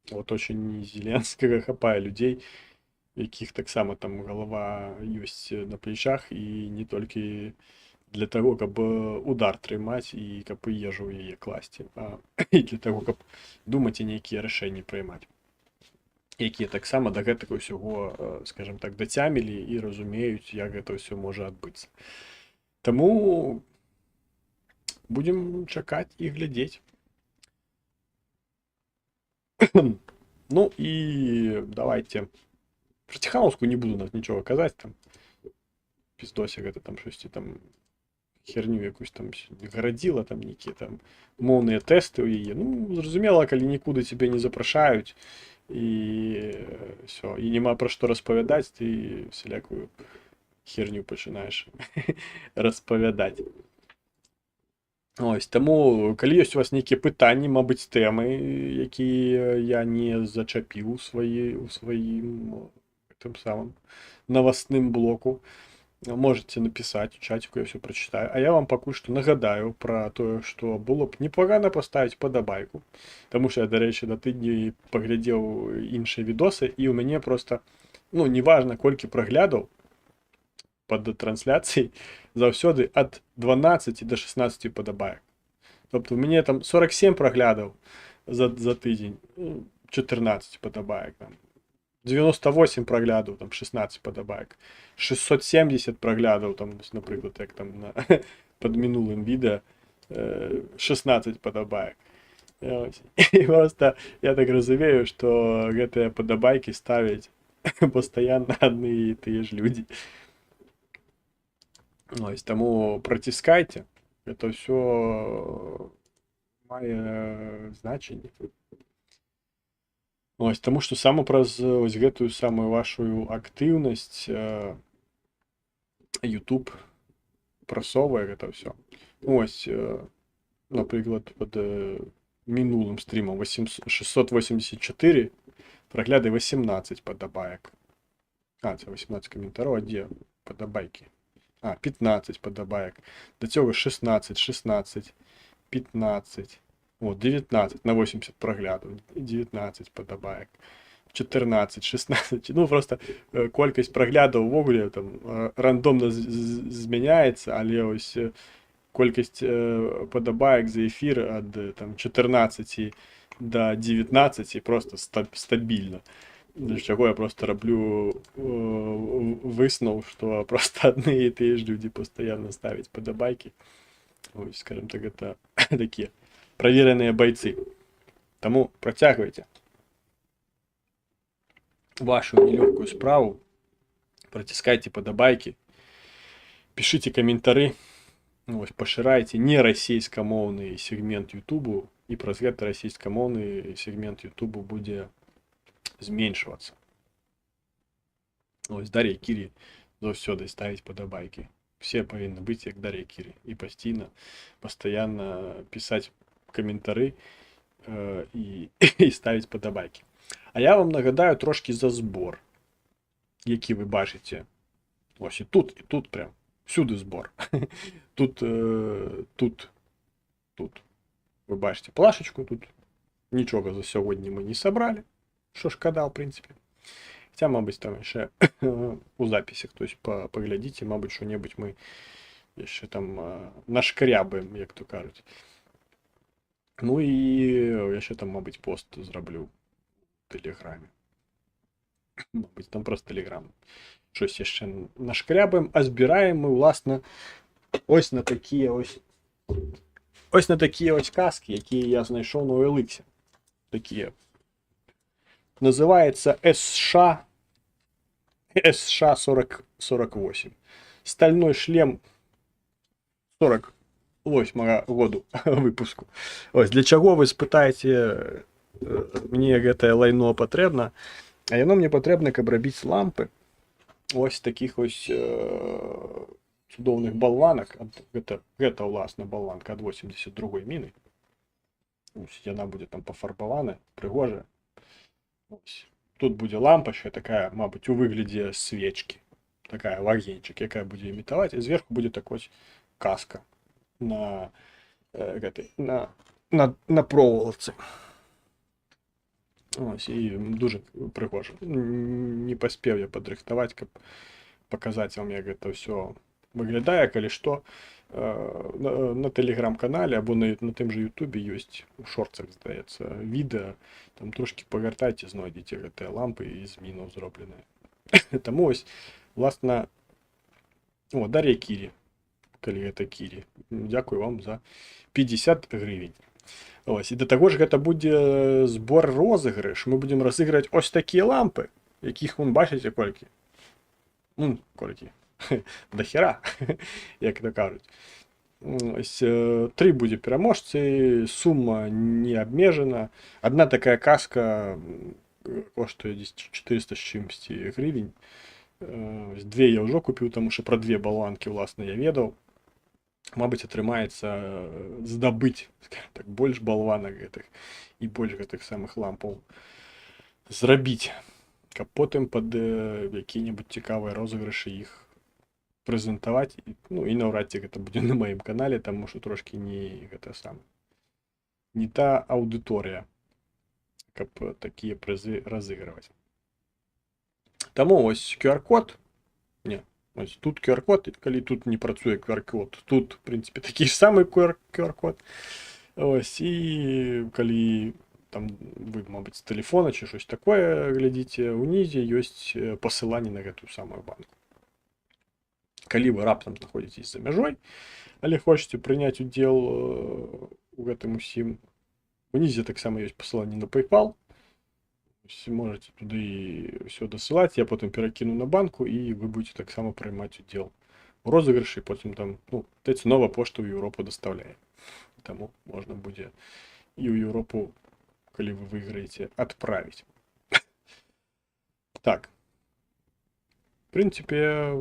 Зеленскага хапае людзей, якіх таксама там галава ёсць на плечах, і не толькі для таго, каб удар трымаць і каб і ежу ў яе класці, а і для таго, каб думаць і нейкія рашэнні прымаць, якія таксама да гэтага ўсяго, скажем так, дацямілі і разумеюць, як гэта ўсё можа адбыцца. Таму будзем чакаць і глядзець. Ну і давайте про Ціханаўску не буду нават нічога казаць, там піздося гэта там штосьці там херню якусь там гарадзіла, там нейкія там моўныя тэсты ў яе. Ну, зразумела, калі нікуды цябе не запрашаюць і все, і няма пра што распавядаць, ты всялякую херню пачынаеш распавядаць. Ось, таму, калі ёсць у вас нейкія пытанні, мабыць, тэмы, якія я не зачапіў у сваім тым самым новостным блоку, можете напісаць у чаціку, я ўсё прачытаю. А я вам пакуль што нагадаю пра тое, што было б непагана паставіць падабайку, таму што я, дарэчы, на тыдні паглядзеў іншыя відосы, і ў мяне проста, ну, неважна, колькі праглядаў пад трансляцыяй, заўсёды ад 12 до 16 падабаек. Тобто у мяне там 47 праглядаў за тыдзень, 14 падабаек, там 98 праглядаў, там 16 падабаек, 670 праглядаў, там, напрыклад, як там пад мінулым відэа 16 падабаек. І проста я так разумею, што гэтыя падабайкі ставяць пастаянна адны і тыя ж людзі. Ось, таму праціскайце, гэта ўсё мае значэнне. Ось, таму што сама праз ось гэтую самую вашу актыўнасць YouTube прасоўвае гэта ўсё. Ось, напрыклад, пад мінулым стрімам 684 прагляды, 18 падабаек. Це 18 каментароў, а дзе падабайкі? 15 падабаек. Да цього 16, 15, 19 на 80 праглядаў, 19 падабаек. 14, 16, ну просто колькасць праглядаў увогуле там рандомна змяняецца, але ось колькасць падабаек за эфір ад там 14 до 19 просто стабільна. Для чаго я просто раблю высноў, што просто адны і тыя ж людзі пастаянна ставяць падабайкі. Ось, скажем так, это такія правереныя байцы. Таму працягвайце вашу нелёгкую справу, праціскайце падабайкі, пішыце каментары, вось, пашырайце нерасійскамоўны сегмент Ютубу, і праз гэта расійскамоўны сегмент Ютубу будзе зменшвацца. Ось, Дар'я Кірі заўсёды ставіць падабайкі. Все павінны быць як Дар'я Кірі і пастаянна пісаць каментары і ставіць падабайкі. А я вам нагадаю трошки за збор, які ви бачите. Ось і тут прям всюди збор. Тут ви бачите плашечку, тут нічого за сьогодні ми не собрали, що шкода, в принципі. Хоча, мабуть, там ще у записі хтось поглядіть, мабуть, що-небудь ми ще там нашкрябаємо, як то кажуть. Ну і я ще там, мабуть, пост зроблю в Телеграмі. Мабуть, там просто Телеграм. Щось ще нашкрябаємо, а збираємо ми, власне, ось на такі ось каски, які я знайшов на OLX. Такі. Називається SH-48. Стальной шлем 48-го году выпуску. Ось, для чого ви спитаєте, мені гэтае лайно патрэбна? А яно мне патрэбна, каб рабіць лампы. Ось таких ось цудоўных балванак. Гэта уласна балванка ад 82-й міны. Ось, яна будзе там пафарбавана, прыгожая. Ось. Тут будзе лампачка такая, мабуть, у выглядзе свечкі. Такая вагенчик, якая будзе імітаваць. І зверху будзе так ось каска на проволоці. Ось, і дуже пригожа. Не паспеў я падрыхтаваць, каб паказаць вам, як гэта ўсё выглядае, калі што. На тэлеграм-канале або на тым же Ютубе ёсць у шорцах, здаецца, відэа. Там трошки пагартайце, знойдзеце гэтыя лампы і з мінаў зробленыя. Таму ось, власна, Дар'я Кірі, калі гэта Кірі. Дзякую вам за 50 гривень. Ось, і да таго ж гэта будзе збор розыгрыш. Мы будзем разыграць ось такія лампы, якіх вон бачыце колькі. Колькі. Да хера, як то кажуть. Ось, 3 будзе пераможцы, сума не абмежана. Одна такая каска коштуе 400 з чымсьці гривень. Ось, 2 я ўжо купіў, таму што пра 2 балванкі, власна, я ведаў. Мабыць, атрымаецца здабыць так, больш балванак гэтых і больш гэтых самых лампаў зрабіць, каб потым пад якія-небудзь цікавыя розыгрышы іх прэзентаваць. Ну і наўрад ці гэта будзе на маім канале, таму што трошкі не та аўдыторыя, каб такія прызы разыгрываць. Таму ось QR-код. Не, ось тут QR-код, калі тут не працуе QR-код, тут, в прынцыпе, такі ж самы QR-код. Ось, і калі там вы, мабыць, з тэлефона ці щось такое глядзіце, унізе ёсць пасыланне на гэтую самую банку. Калі вы раптам знаходзіцесь за мяжой, але хочаце прыняць удзел у гэтым усім, унізе таксама ёсць пасыланне на PayPal. Можете туды ўсё дасылаць, я потым перакіну на банку, і вы будете таксама прымаць удзел у розыгрышы, потым там, нова пошта ў Еўропу дастаўляе. Таму можна будзе і ў Еўропу, калі вы выйграеце, адправіць. Так. В прынцыпе,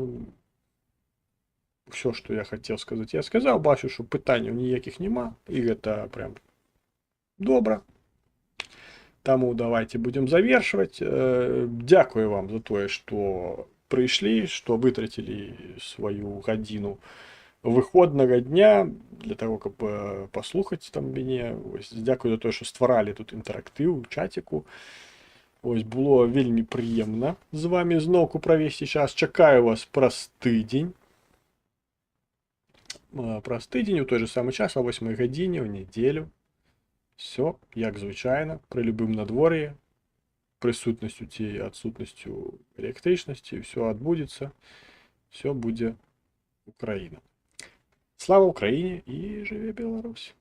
все, что я хотел сказать, я сказал. Бачу, что пытанняў ніякіх нема, і гэта прям добра. Таму давайте будем завершивать. Дякую вам за тое, что прыйшлі, что вытрацілі сваю гадзіну выходнага дня для того, каб паслухаць там мяне. Дякую за тое, что стваралі тут інтэрактыў у чаціку. Ось было вельмі прыемна з вами зноўку правесці час. Чакаю вас праз тыдзень. Праз тыдзень у той же самы час, о 8 гадзіне, ў нядзелю. Все, як звычайна, пры любым надвор'і, прысутнасцю ці адсутнасцю электрычнасці, все адбудзецца, все будзе Украіна. Слава Украіне і жыве Беларусь!